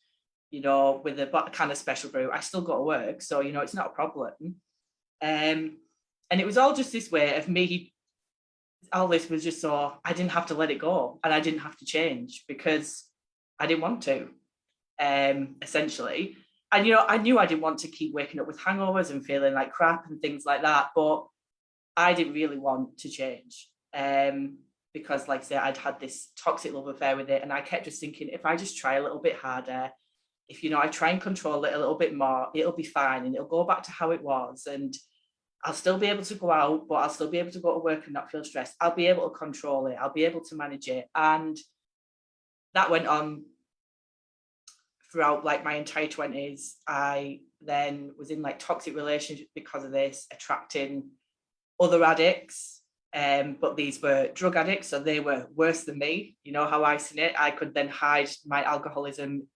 you know, with a kind of special brew. I still got to work, so, you know, it's not a problem. And it was all just this way of me. All this was just so I didn't have to let it go, and I didn't have to change because I didn't want to. Essentially, and, you know, I knew I didn't want to keep waking up with hangovers and feeling like crap and things like that, but I didn't really want to change, because, like I say, I'd had this toxic love affair with it, and I kept just thinking, if I just try a little bit harder, if, you know, I try and control it a little bit more, it'll be fine, and it'll go back to how it was, and I'll still be able to go out, but I'll still be able to go to work and not feel stressed. I'll be able to control it. I'll be able to manage it. And that went on throughout like my entire 20s. I then was in like toxic relationships because of this, attracting other addicts. But these were drug addicts, so they were worse than me. You know how I seen it. I could then hide my alcoholism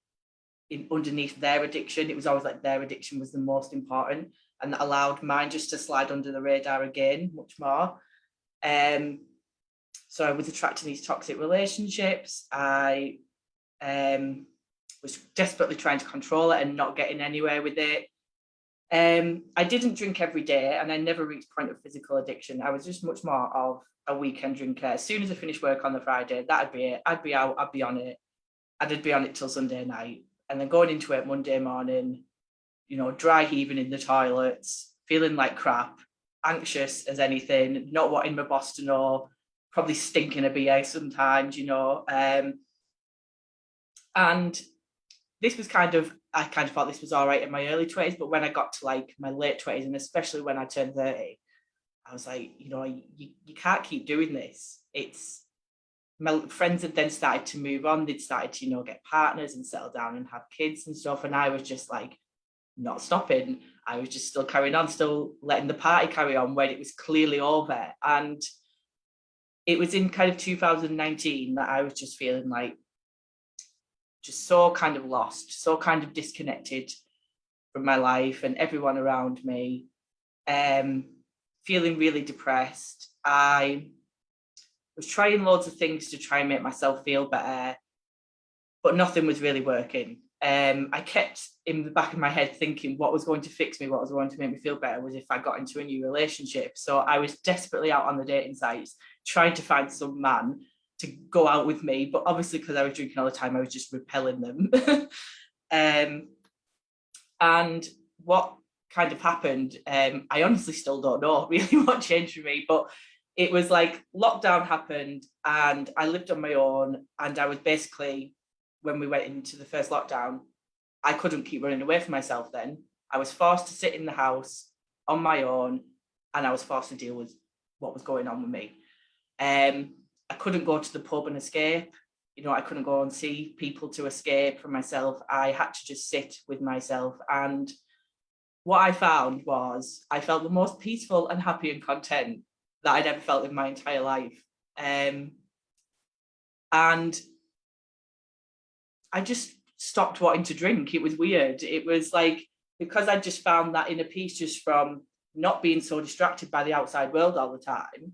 underneath their addiction. It was always like their addiction was the most important, and that allowed mine just to slide under the radar again much more. So I was attracting these toxic relationships. I was desperately trying to control it and not getting anywhere with it. I didn't drink every day, and I never reached point of physical addiction. I was just much more of a weekend drinker. As soon as I finished work on the Friday, that'd be it. I'd be out, I'd be on it. I'd be on it till Sunday night. And then going into it Monday morning, you know, dry heaving in the toilets, feeling like crap, anxious as anything, not wanting my boss to know, probably stinking a BA sometimes, you know. And this was I kind of thought this was all right in my early 20s, but when I got to like my late 20s, and especially when I turned 30, I was like, you know, you can't keep doing this. My friends had then started to move on. They'd started to, you know, get partners and settle down and have kids and stuff. And I was just like, not stopping. I was just still carrying on, still letting the party carry on when it was clearly over. And it was in kind of 2019 that I was just feeling like just so kind of lost, so kind of disconnected from my life and everyone around me, feeling really depressed. I was trying loads of things to try and make myself feel better, but nothing was really working. I kept in the back of my head thinking what was going to fix me, what was going to make me feel better was if I got into a new relationship. So I was desperately out on the dating sites trying to find some man to go out with me, but obviously because I was drinking all the time, I was just repelling them. And what kind of happened, I honestly still don't know really what changed for me, but it was like lockdown happened and I lived on my own, and I was basically, when we went into the first lockdown, I couldn't keep running away from myself then. I was forced to sit in the house on my own, and I was forced to deal with what was going on with me. I couldn't go to the pub and escape. You know, I couldn't go and see people to escape from myself. I had to just sit with myself. And what I found was I felt the most peaceful and happy and content that I'd ever felt in my entire life. And I just stopped wanting to drink. It was weird. It was like, because I just found that inner peace just from not being so distracted by the outside world all the time,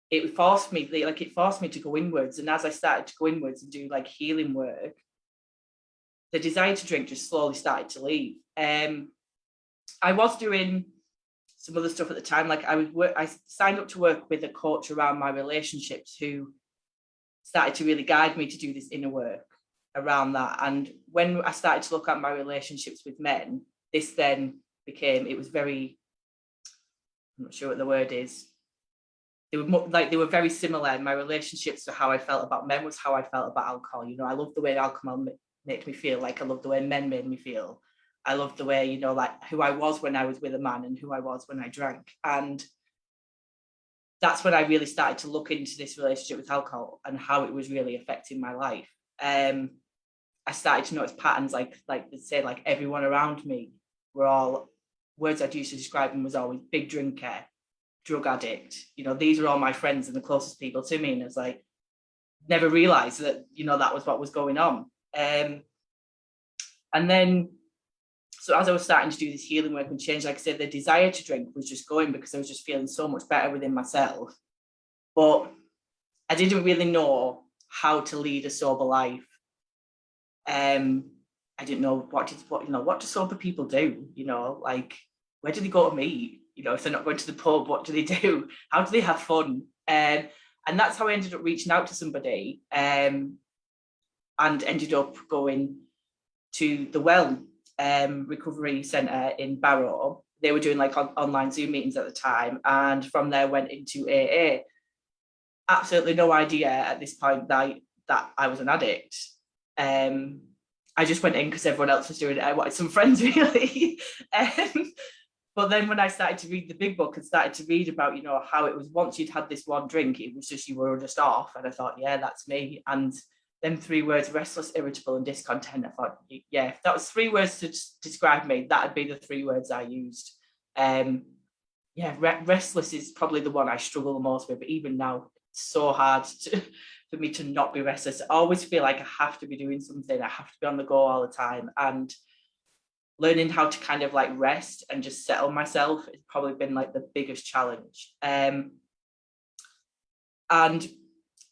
it forced me to go inwards. And as I started to go inwards and do like healing work, the desire to drink just slowly started to leave. I was doing some other stuff at the time. Like I signed up to work with a coach around my relationships who started to really guide me to do this inner work around that. And when I started to look at my relationships with men, this then became, it was very, I'm not sure what the word is. They were very similar. My relationships to how I felt about men was how I felt about alcohol. You know, I loved the way alcohol made me feel. Like I loved the way men made me feel. I loved the way, you know, like who I was when I was with a man and who I was when I drank. And that's when I really started to look into this relationship with alcohol and how it was really affecting my life. I started to notice patterns like they say, like everyone around me were all, words I'd used to describe them was always big drinker, drug addict. You know, these were all my friends and the closest people to me. And it's like, never realized that, you know, that was what was going on. And then, so as I was starting to do this healing work and change, like I said, the desire to drink was just going because I was just feeling so much better within myself. But I didn't really know how to lead a sober life. I didn't know what do sober people do? You know, like where do they go to meet? You know, if they're not going to the pub, what do they do? How do they have fun? And that's how I ended up reaching out to somebody, and ended up going to the Well Recovery Centre in Barrow. They were doing like online Zoom meetings at the time, and from there went into AA. Absolutely no idea at this point that I was an addict. I just went in because everyone else was doing it. I wanted some friends, really. But then when I started to read the big book and started to read about, you know, how it was once you'd had this one drink, it was just, you were just off. And I thought, yeah, that's me. And them 3 words, restless, irritable, and discontent, I thought, yeah, if that was 3 words to describe me, that'd be the 3 words I used. Yeah, restless is probably the one I struggle the most with, but even now, it's so hard for me to not be restless. I always feel like I have to be doing something. I have to be on the go all the time. And learning how to kind of like rest and just settle myself has probably been like the biggest challenge. And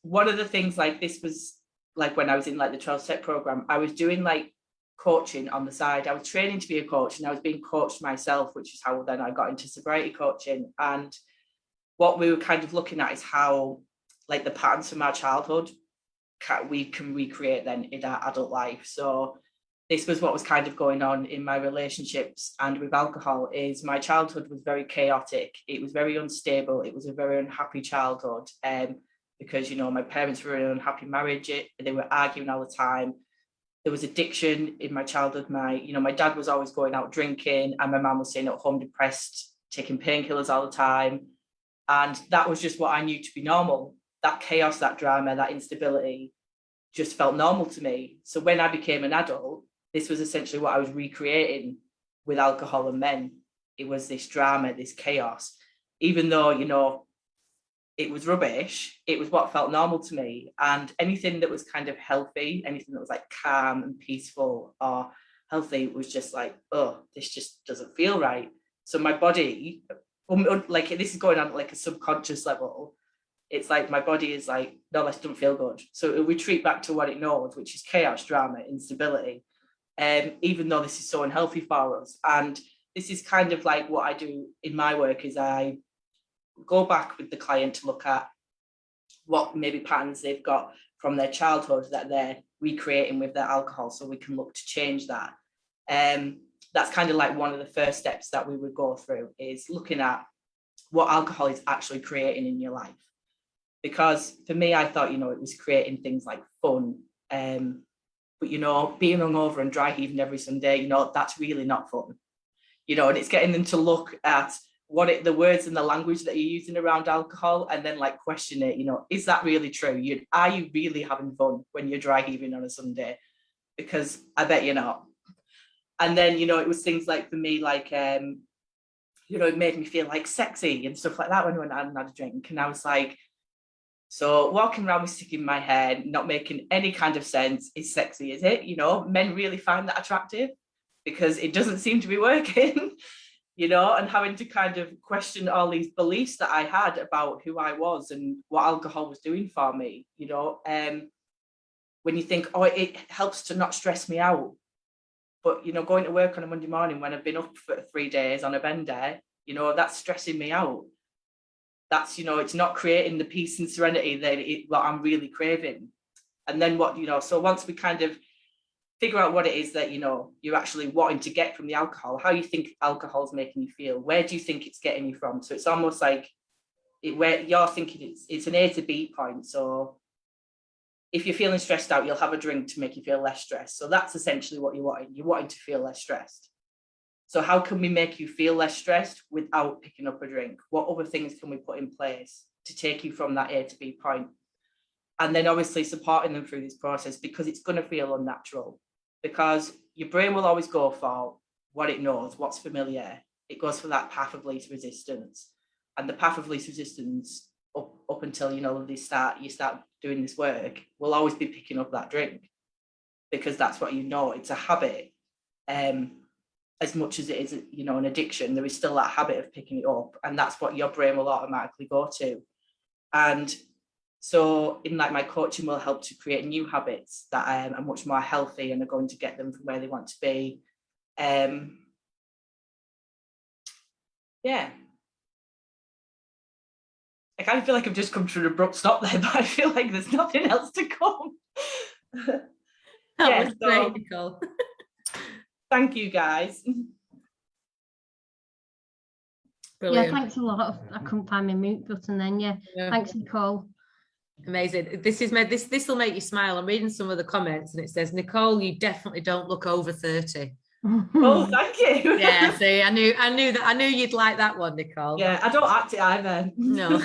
one of the things, like this was like when I was in like the 12-step program, I was doing like coaching on the side. I was training to be a coach and I was being coached myself, which is how then I got into sobriety coaching. And what we were kind of looking at is how like the patterns from our childhood we can recreate then in our adult life. So this was what was kind of going on in my relationships and with alcohol. Is my childhood was very chaotic. It was very unstable. It was a very unhappy childhood, because, you know, my parents were in an unhappy marriage. They were arguing all the time. There was addiction in my childhood. My dad was always going out drinking and my mum was staying at home depressed, taking painkillers all the time. And that was just what I knew to be normal. That chaos, that drama, that instability just felt normal to me. So when I became an adult, this was essentially what I was recreating with alcohol and men. It was this drama, this chaos. Even though, you know, it was rubbish, it was what felt normal to me. And anything that was kind of healthy, anything that was like calm and peaceful or healthy was just like, oh, this just doesn't feel right. So my body, like this is going on at like a subconscious level. It's like my body is like, no, this doesn't feel good. So it will retreat back to what it knows, which is chaos, drama, instability. Even though this is so unhealthy for us. And this is kind of like what I do in my work is I go back with the client to look at what maybe patterns they've got from their childhood that they're recreating with their alcohol, so we can look to change that. That's kind of like one of the first steps that we would go through, is looking at what alcohol is actually creating in your life. Because for me, I thought, you know, it was creating things like fun, but, you know, being hungover and dry heaving every Sunday, you know, that's really not fun. You know, and it's getting them to look at the words and the language that you're using around alcohol and then like question it, you know, is that really true? Are you really having fun when you're dry heaving on a Sunday? Because I bet you're not. And then, you know, it was things like for me, like, you know, it made me feel like sexy and stuff like that when I hadn't had a drink. And I was like, so walking around with stick in my head, not making any kind of sense is sexy, is it? You know, men really find that attractive because it doesn't seem to be working. you know, and having to kind of question all these beliefs that I had about who I was and what alcohol was doing for me, you know. When you think, oh, it helps to not stress me out. But, you know, going to work on a Monday morning when I've been up for 3 days on a bender, you know, that's stressing me out. That's, you know, it's not creating the peace and serenity that what I'm really craving. And then what, you know, so once we kind of figure out what it is that, you know, you're actually wanting to get from the alcohol, how you think alcohol's making you feel, where do you think it's getting you from? So it's almost like where you're thinking it's an A to B point. So if you're feeling stressed out, you'll have a drink to make you feel less stressed. So that's essentially what you're wanting. You're wanting to feel less stressed. So how can we make you feel less stressed without picking up a drink? What other things can we put in place to take you from that A to B point? And then obviously supporting them through this process, because it's going to feel unnatural, because your brain will always go for what it knows, what's familiar. It goes for that path of least resistance. And the path of least resistance up until, you know, you start doing this work, will always be picking up that drink, because that's what you know. It's a habit. As much as it is, you know, an addiction, there is still that habit of picking it up, and that's what your brain will automatically go to. And so in like my coaching will help to create new habits that are much more healthy and are going to get them from where they want to be. Yeah. I kind of feel like I've just come to an abrupt stop there, but I feel like there's nothing else to come. That was great, Nicole. Thank you, guys. Brilliant. Yeah, thanks a lot. I couldn't find my mute button then. Yeah, thanks, Nicole. Amazing. This will make you smile. I'm reading some of the comments and it says, Nicole, you definitely don't look over 30. Oh, thank you. Yeah, see, I knew you'd like that one, Nicole. Yeah, I don't act it either. No.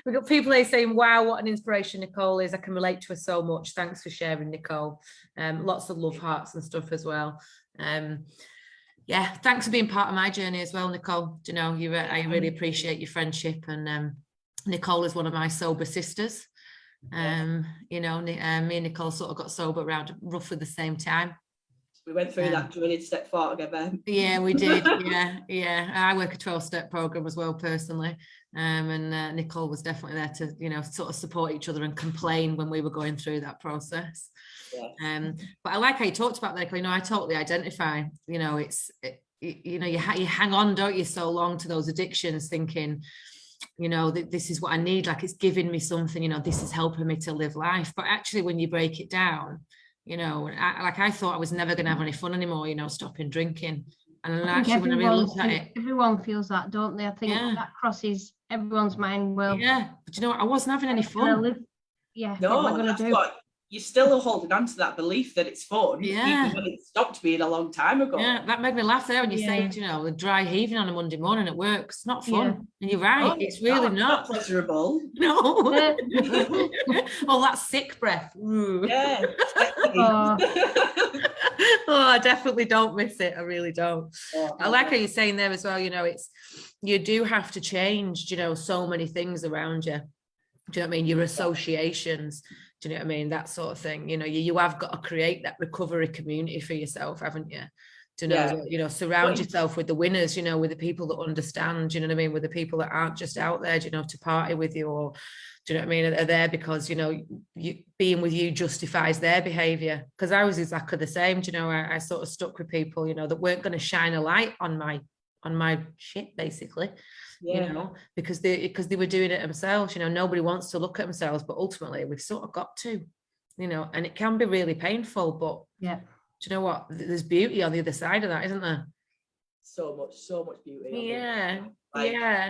We've got people here saying, wow, what an inspiration Nicole is. I can relate to her so much. Thanks for sharing, Nicole. Lots of love hearts and stuff as well. Yeah, thanks for being part of my journey as well, Nicole. Do you know, I really appreciate your friendship, and Nicole is one of my sober sisters. You know, me and Nicole sort of got sober around roughly the same time. We went through that journey step 4 together. Yeah, we did. Yeah. I work a 12-step program as well personally, and Nicole was definitely there to, you know, sort of support each other and complain when we were going through that process. Yeah. But I like how you talked about that. You know, I totally identify. You know, you know, you hang on, don't you, so long to those addictions, thinking, you know, this is what I need. Like, it's giving me something. You know, this is helping me to live life. But actually, when you break it down, you know, I thought I was never going to have any fun anymore, you know, stopping drinking. And actually, when I really looked at it, everyone feels that, don't they? I think that crosses everyone's mind. Well, yeah, but you know what? I wasn't having any fun. Yeah, no, what am I going to do? You're still holding on to that belief that it's fun, even when it stopped being a long time ago. Yeah, that made me laugh there when you saying, you know, the dry heaving on a Monday morning at work. It's not fun. And you're right, it's really not pleasurable. No. Oh, that's sick breath. Yeah. Oh, I definitely don't miss it. I really don't. I like how you're saying there as well, you know, you do have to change, you know, so many things around you. Do you know what I mean? Your associations. Do you know what I mean? That sort of thing. You know, you have got to create that recovery community for yourself, haven't you? To know, you know, surround yourself with the winners, you know, with the people that understand, you know what I mean? With the people that aren't just out there, you know, to party with you, or do you know what I mean? Are there because, you know, being with you justifies their behavior. Because I was exactly the same. Do you know, I sort of stuck with people, you know, that weren't going to shine a light on my shit, basically. You know, because they were doing it themselves. You know, nobody wants to look at themselves, but ultimately we've sort of got to, you know, and it can be really painful, but do you know what, there's beauty on the other side of that, isn't there? So much beauty. I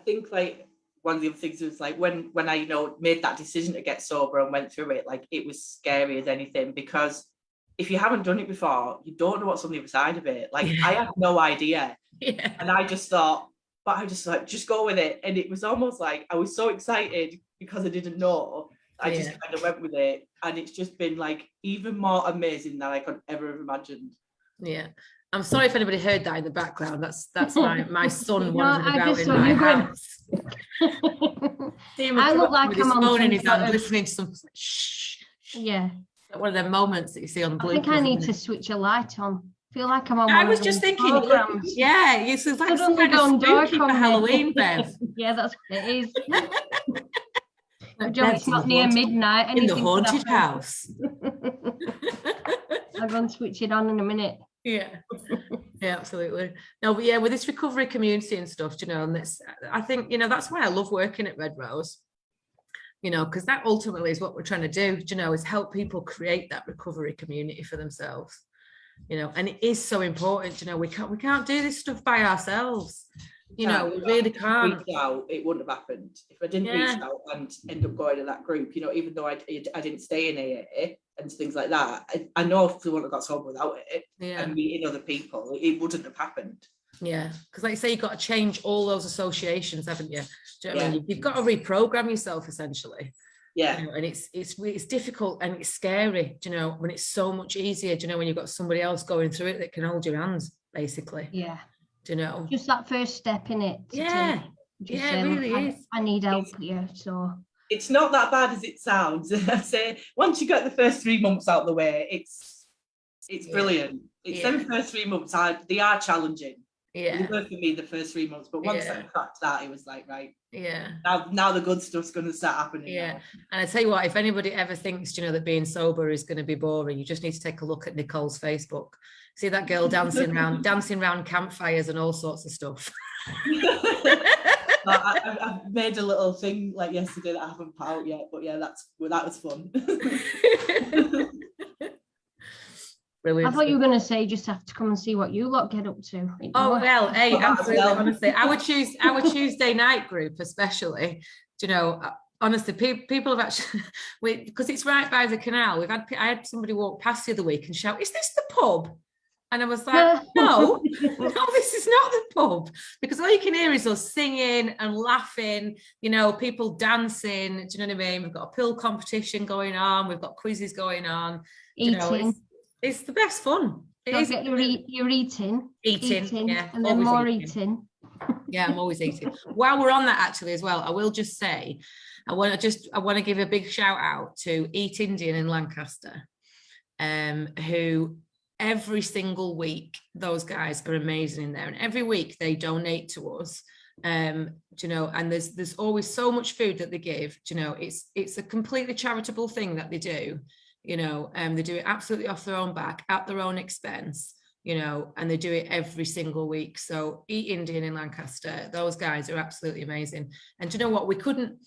think like one of the other things was like when I, you know, made that decision to get sober and went through it, like it was scary as anything, because if you haven't done it before, you don't know what's on the other side of it. Like I had no idea. And I just thought, but I just like, just go with it. And it was almost like I was so excited because I didn't know. I just kind of went with it. And it's just been like even more amazing than I could ever have imagined. Yeah. I'm sorry if anybody heard that in the background. That's my son wandering about in my house. I look like I'm on phone in his hand listening to some yeah. One of them moments that you see on the blue. I think I need to switch a light on Feel like I'm on I one was of just those thinking, programs. yeah, it's like some Suddenly kind of gone dark spooky for on me. Halloween, Bev. Yeah, that's what it is. Like Joe, it's Bev's not near midnight. in the Anything could haunted happen. house. I'll go and switch it on in a minute. Yeah, yeah, absolutely. No, but yeah, with this recovery community and stuff, you know, and this, I think, you know, that's why I love working at Red Rose, you know, because that ultimately is what we're trying to do, you know, is help people create that recovery community for themselves, you know, and it is so important, you know, we can't do this stuff by ourselves, you know, we really can't. Reach out, it wouldn't have happened if I didn't reach out and end up going to that group, you know, even though I didn't stay in AA and things like that. I know if we wouldn't have got sober without it and meeting other people, it wouldn't have happened. Yeah, because like you say, you've got to change all those associations, haven't you? Do you know what I mean? You've got to reprogram yourself essentially. Yeah, you know, and it's difficult and it's scary, do you know, when it's so much easier, do you know, when you've got somebody else going through it that can hold your hands, basically. Yeah. Do you know? Just that first step in it. Yeah. Yeah, it really is. I need help here, so. It's not that bad as it sounds. I say once you get the first 3 months out of the way, it's brilliant. It's them first 3 months they are challenging. Yeah. It worked for me the first 3 months, but once I cracked that, it was like, right. Yeah. Now the good stuff's going to start happening. Yeah. Now. And I tell you what, if anybody ever thinks, you know, that being sober is going to be boring, you just need to take a look at Nicole's Facebook. See that girl dancing around campfires and all sorts of stuff. I've made a little thing like yesterday that I haven't put out yet, but yeah, that was fun. Brilliant. I thought you were going to say just have to come and see what you lot get up to. Oh well, hey, absolutely. Honestly, our Tuesday night group, especially, you know, honestly, people have actually, because it's right by the canal. I had somebody walk past the other week and shout, "Is this the pub?" And I was like, no, this is not the pub, because all you can hear is us singing and laughing, you know, people dancing. Do you know what I mean? We've got a pill competition going on. We've got quizzes going on. Eating. You know, it's the best fun. You're eating. Yeah, and then more eating. Yeah, I'm always eating. While we're on that, actually, as well, I will just say, I want to give a big shout out to Eat Indian in Lancaster, who every single week, those guys are amazing in there, and every week they donate to us. You know, and there's always so much food that they give. You know, it's a completely charitable thing that they do. You know, they do it absolutely off their own back, at their own expense. You know, and they do it every single week. So Eat Indian in Lancaster, those guys are absolutely amazing. And do you know what? We couldn't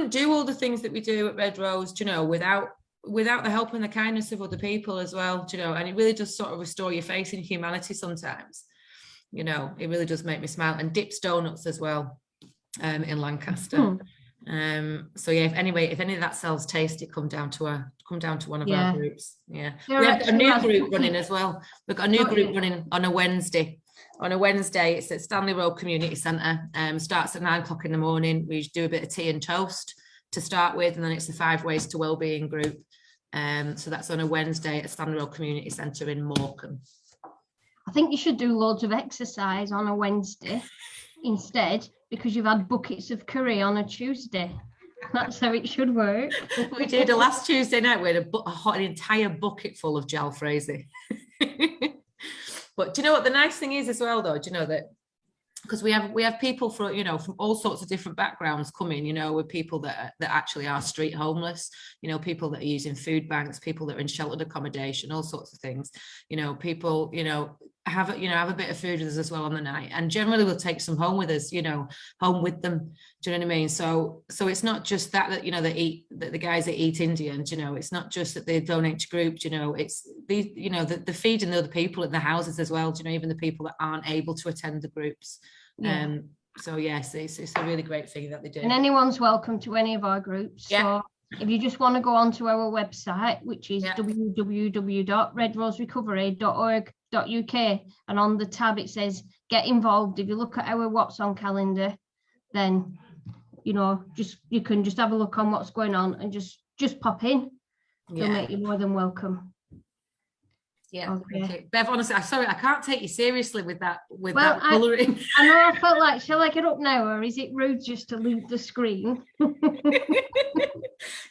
do all the things that we do at Red Rose, you know, without the help and the kindness of other people as well, you know, and it really does sort of restore your faith in humanity sometimes. You know, it really does make me smile. And Dips Donuts as well, in Lancaster. So yeah, if any of that sells tasty, come down to one of our groups. Yeah, we have got a new group running as well. We've got a new group running on a Wednesday. On a Wednesday, it's at Stanley Road Community Centre. Starts at 9 o'clock in the morning. We do a bit of tea and toast to start with, and then it's the 5 Ways to Wellbeing group. So that's on a Wednesday at Stanley Road Community Centre in Morecambe. I think you should do loads of exercise on a Wednesday instead, because you've had buckets of curry on a Tuesday. That's how it should work. We did a last Tuesday night. We had an entire bucket full of jalfrezi. But do you know what the nice thing is as well, though? Do you know that because we have people from, you know, from all sorts of different backgrounds coming, you know, with people that actually are street homeless, you know, people that are using food banks, people that are in sheltered accommodation, all sorts of things, you know, people, you know, have a bit of food with us as well on the night, and generally we'll take some home with us, you know, home with them. Do you know what I mean? So it's not just that you know the guys that eat Indian, you know, it's not just that they donate to groups, you know, it's the, you know, the feeding the other people at the houses as well, do you know, even the people that aren't able to attend the groups. So yes, it's a really great thing that they do. And anyone's welcome to any of our groups. So if you just want to go onto our website, which is www.redroserecovery.org.uk, and on the tab it says get involved. If you look at our what's on calendar, then you know, you can just have a look on what's going on and just pop in. They'll make you more than welcome. Yeah, okay. Bev, honestly, I'm sorry, I can't take you seriously with that that colouring. I know, I felt like, shall I get up now, or is it rude just to leave the screen?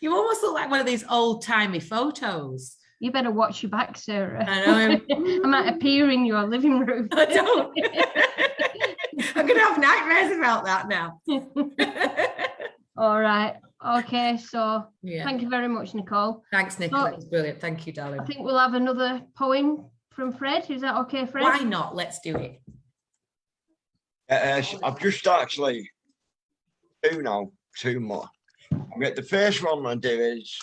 You almost look like one of these old-timey photos. You better watch your back, Sarah. I know. I might appear in your living room. I don't. I'm going to have nightmares about that now. All right. Okay. So Yeah. thank you very much, Nicole. Thanks, Nicola. It's brilliant. Thank you, darling. I think we'll have another poem from Fred. Is that okay, Fred? Why not? Let's do it. I've just actually two more. The first one I do is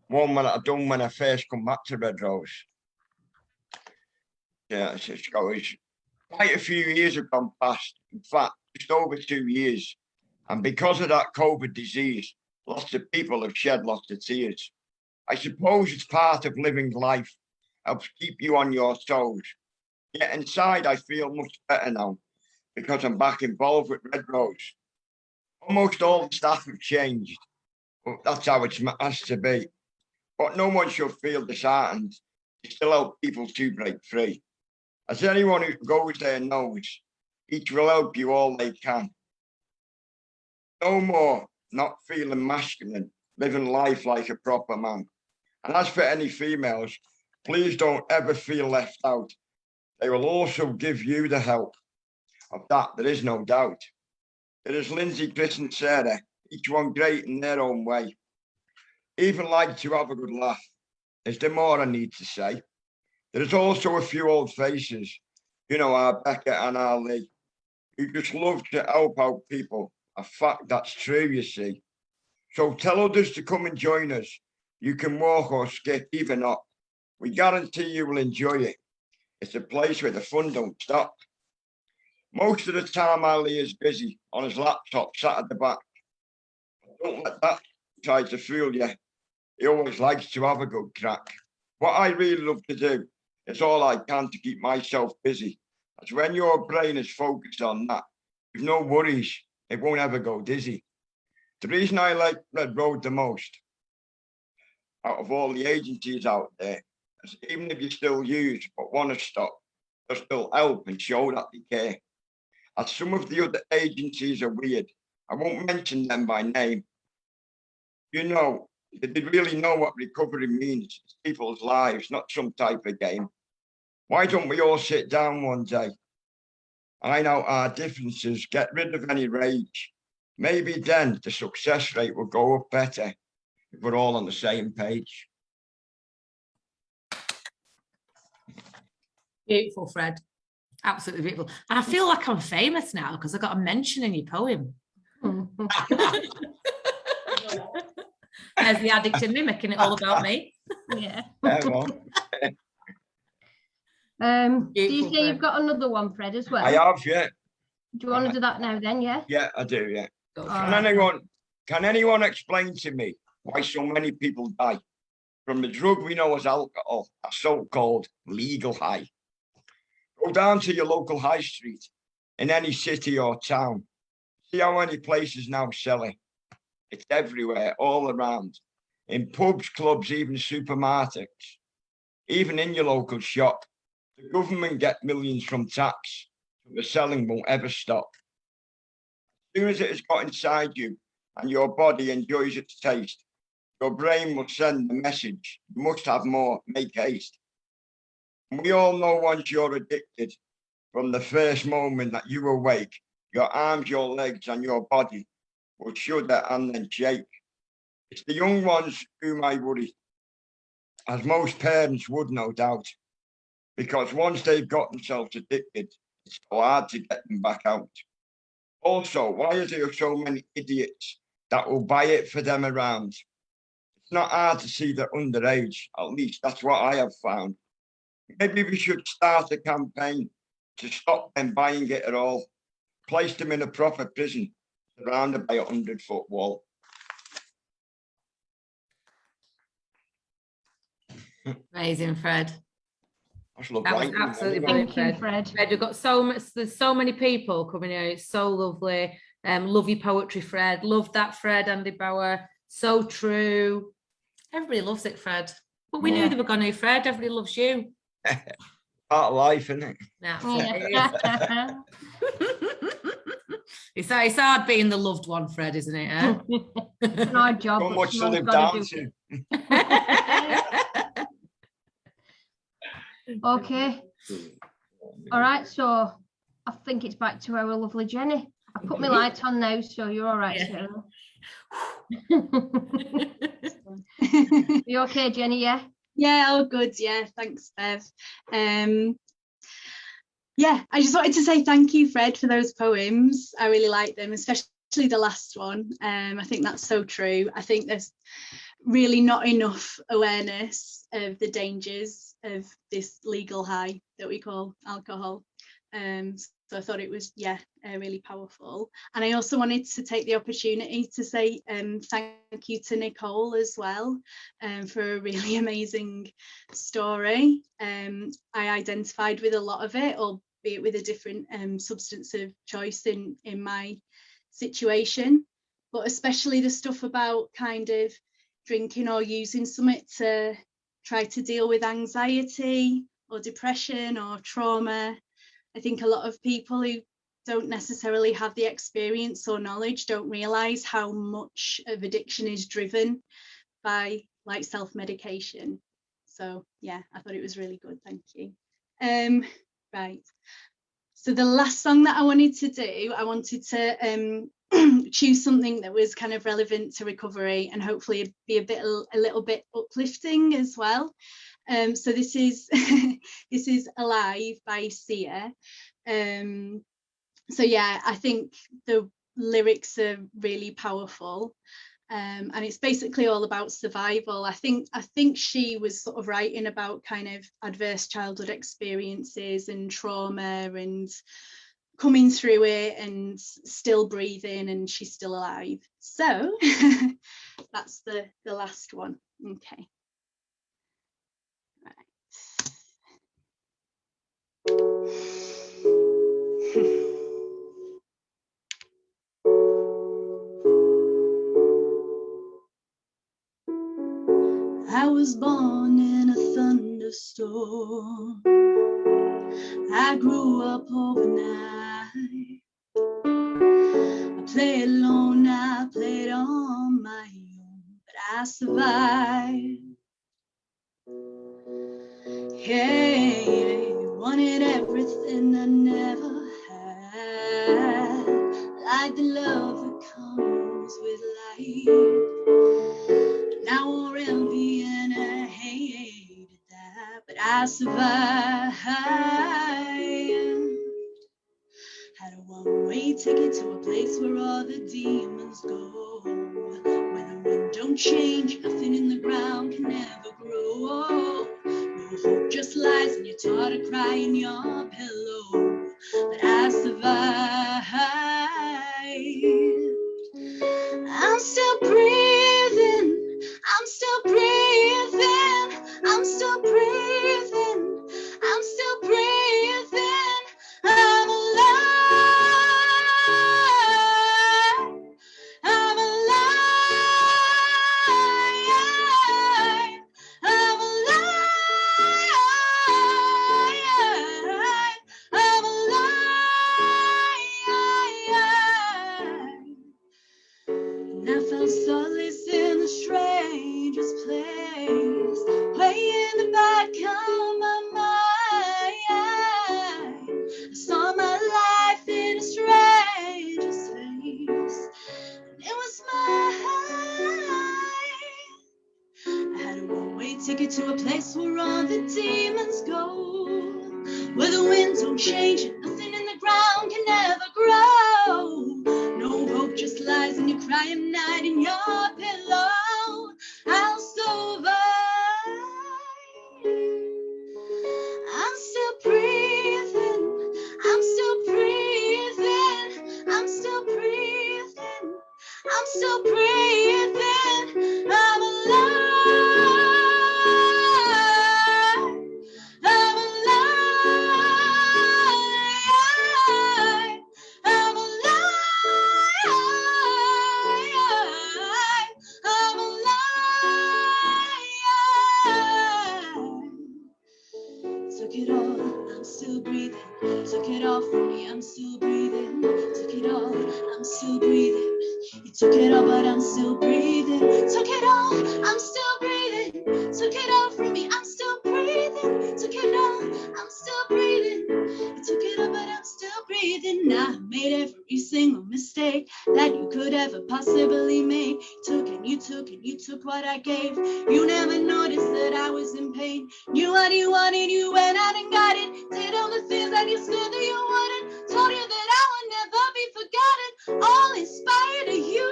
one that I've done when I first come back to Red Rose. Yeah, it goes quite a few years have gone past. In fact, just over 2 years. And because of that COVID disease, lots of people have shed lots of tears. I suppose it's part of living life, helps keep you on your toes. Yet inside, I feel much better now because I'm back involved with Red Rose. Almost all the staff have changed. Well, that's how it has to be. But no one should feel disheartened. You still help people to break free. As anyone who goes there knows, each will help you all they can. No more not feeling masculine, living life like a proper man. And as for any females, please don't ever feel left out. They will also give you the help. Of that, there is no doubt. There is Lindsay, Chris and Sarah, each one great in their own way. Even like to have a good laugh. Is there more I need to say? There is also a few old faces, you know, our Becca and our Lee, who just love to help out people. A fact that's true, you see. So tell others to come and join us. You can walk or skip, even not. We guarantee you will enjoy it. It's a place where the fun don't stop. Most of the time, Ali is busy on his laptop, sat at the back. Don't let that try to fool you. He always likes to have a good crack. What I really love to do is all I can to keep myself busy. As when your brain is focused on that, with no worries, it won't ever go dizzy. The reason I like Red Road the most, out of all the agencies out there, is even if you still use but want to stop, they'll still help and show that they care. As some of the other agencies are weird, I won't mention them by name. You know, they really know what recovery means. It's people's lives, not some type of game. Why don't we all sit down one day? Iron out our differences, get rid of any rage. Maybe then the success rate will go up better if we're all on the same page. Beautiful, Fred. Absolutely beautiful. And I feel like I'm famous now because I got a mention in your poem. There's the addict in me making it all about me. Yeah. Well, Do you Beautiful, say you've got another one, Fred, as well? I have, yeah. Do you want to do that now then, yeah? Yeah, I do, yeah. Go for All it. right. Can anyone explain to me why so many people die from the drug we know as alcohol, a so-called legal high? Go down to your local high street in any city or town. See how many places now sell it. It's everywhere, all around. In pubs, clubs, even supermarkets. Even in your local shop. The government get millions from tax. So the selling won't ever stop. As soon as it has got inside you and your body enjoys its taste, your brain will send the message, you must have more, make haste. And we all know once you're addicted, from the first moment that you awake, your arms, your legs and your body will shudder and then shake. It's the young ones whom I worry, as most parents would no doubt, because once they've got themselves addicted, it's so hard to get them back out. Also, why are there so many idiots that will buy it for them around? It's not hard to see they're underage, at least that's what I have found. Maybe we should start a campaign to stop them buying it at all. Place them in a proper prison, surrounded by a 100-foot wall. Amazing, Fred. That's lovely. That was absolutely brilliant, Thank you, Fred. Fred. Fred, we've got so much, there's so many people coming here. It's so lovely. Love your poetry, Fred. Love that, Fred, Andy Bauer. So true. Everybody loves it, Fred. But we knew they were going to, Fred. Everybody loves you. Part of life, isn't it? That's Yeah. it's hard being the loved one, Fred, isn't it? Eh? It's our job. So but much to someone's live gotta down do to. it. Okay. All right, so I think it's back to our lovely Jenny. I put my light on now, so you're all right, Yeah. Sarah. You okay, Jenny? Yeah. Yeah, all good. Yeah, thanks, Bev. Yeah, I just wanted to say thank you, Fred, for those poems. I really like them, especially the last one. I think that's so true. I think there's really not enough awareness of the dangers of this legal high that we call alcohol. So I thought it was, yeah, really powerful. And I also wanted to take the opportunity to say thank you to Nicole as well for a really amazing story. I identified with a lot of it, albeit with a different substance of choice in my situation, but especially the stuff about kind of drinking or using something to try to deal with anxiety or depression or trauma. I think a lot of people who don't necessarily have the experience or knowledge don't realise how much of addiction is driven by like self-medication. So yeah, I thought it was really good. Thank you. Right. So the last song that I wanted to do, I wanted to choose something that was kind of relevant to recovery and hopefully be a little bit uplifting as well. So this is this is Alive by Sia. So yeah, I think the lyrics are really powerful. And it's basically all about survival. I think she was sort of writing about kind of adverse childhood experiences and trauma and coming through it and still breathing, and she's still alive. So that's the last one. Okay. Right. I was born in a thunderstorm. I grew up overnight. I played alone, I played on my own, but I survived. Hey, wanted everything I never had, like the love that comes with life. Now we're envy and I hated that, but I survived. Had a one-way ticket to a place where all the demons go, where the wind don't change, nothing in the ground can ever grow. No hope, just lies, and you're taught to cry in your pillow. But I survived. I'm still breathing. I'm still breathing. I'm still breathing. I'm still breathing. I'm alive. I'm alive. I'm alive. I'm alive. And I found solace in the strangest place, way in the back of my mind. I saw my life in a stranger's face, and it was mine. I had a one-way ticket to a place where all the demons go, where the winds don't change and nothing in the ground can ever grow. No hope, just lies, and you cry at night in your pillow. I'll survive. I'm still breathing. I'm still breathing. I'm still breathing. I'm still breathing. I'm alive. I'm alive. I'm alive. I'm alive. Took it all, I'm still breathing. Took it all from me, I'm still breathing. Took it all, I'm still breathing. You took it all, but I'm still breathing. Took it all, I'm still breathing. Took it all from me, I'm still breathing. Took it all, I made every single mistake that you could ever possibly make. You took what I gave. You never noticed that I was in pain. Knew what you wanted, you went out and got it. Did all the things that you said that you wanted. Told you that I would never be forgotten. All in spite of you.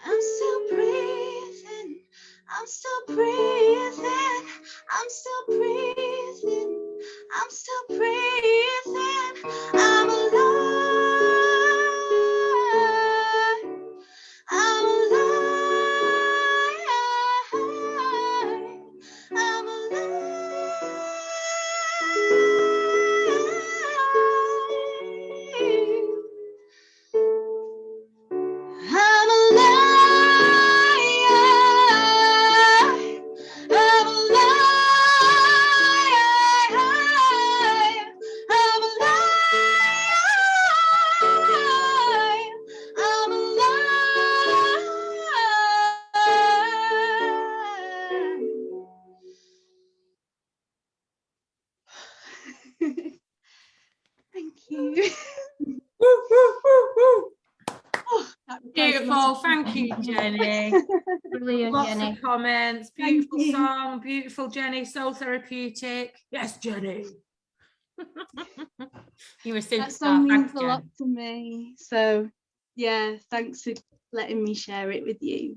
I'm still breathing. I'm still breathing. I'm still breathing. I'm still breathing. I'm alive. I'm alive. I'm alive. I'm alive. I'm alive. I'm alive. I'm alive. Thank you. Woo, woo, woo, woo. Oh, that requires a lot Beautiful. of Thank you, Jenny. Brilliant, Lots Jenny. of comments. Thank Beautiful you. song. Beautiful, Jenny. So therapeutic. Yes, Jenny. You're a That superstar. song means Thanks, a lot Jen. to me. So yeah, thanks for letting me share it with you.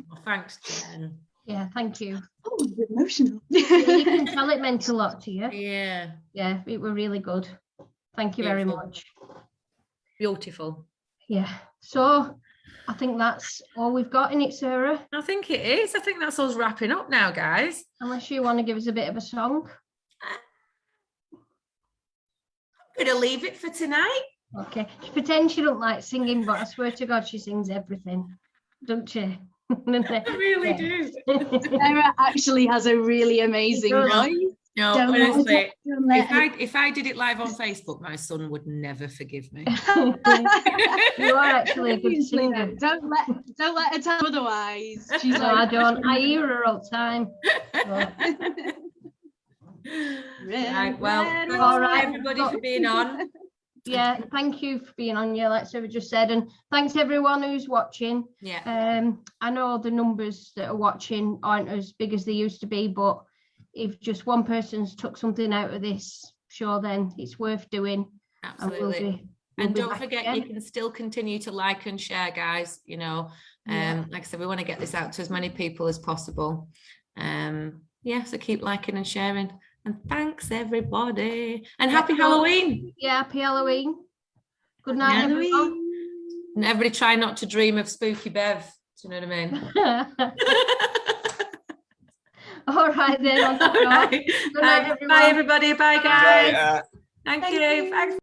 Well, thanks, Jen. Yeah, thank you. Oh, I'm a bit emotional. Yeah, you can tell it meant a lot to you. Yeah. Yeah, it were really good. Thank you very Beautiful. much. Beautiful. Yeah, so I think that's all we've got in it, Sarah, I think it is. I think that's us wrapping up now, guys. unless you want to give us a bit of a song. I'm going to leave it for tonight. Okay, she pretends she don't like singing, but I swear to God she sings everything, don't she? I really do. Sarah actually has a really amazing does. voice. No, Don't let her honestly, don't let her- if I did it live on Facebook, my son would never forgive me. You are actually a good Seriously, singer. though, don't let her tell otherwise. She's No, I like, don't. I hear her all the time. So, Right, well, Red, thanks all right. everybody for being on. yeah, thank you for being on. Yeah, like Sarah just said, and thanks everyone who's watching. Yeah. I know the numbers that are watching aren't as big as they used to be, but if just one person's took something out of this show, then it's worth doing. Absolutely. We'll And be don't back forget, again. you can still continue to like and share, guys. You know, Yeah. like I said, we want to get this out to as many people as possible. Yeah, so keep liking and sharing. And thanks everybody. And happy Halloween. Yeah, happy Halloween. Good Happy night, everyone. Halloween. And everybody try not to dream of Spooky Bev. Do you know what I mean? All right then. On that note, Bye. good night, everyone. Bye everybody. Bye guys. Right, Thank Thank you. you. Thanks.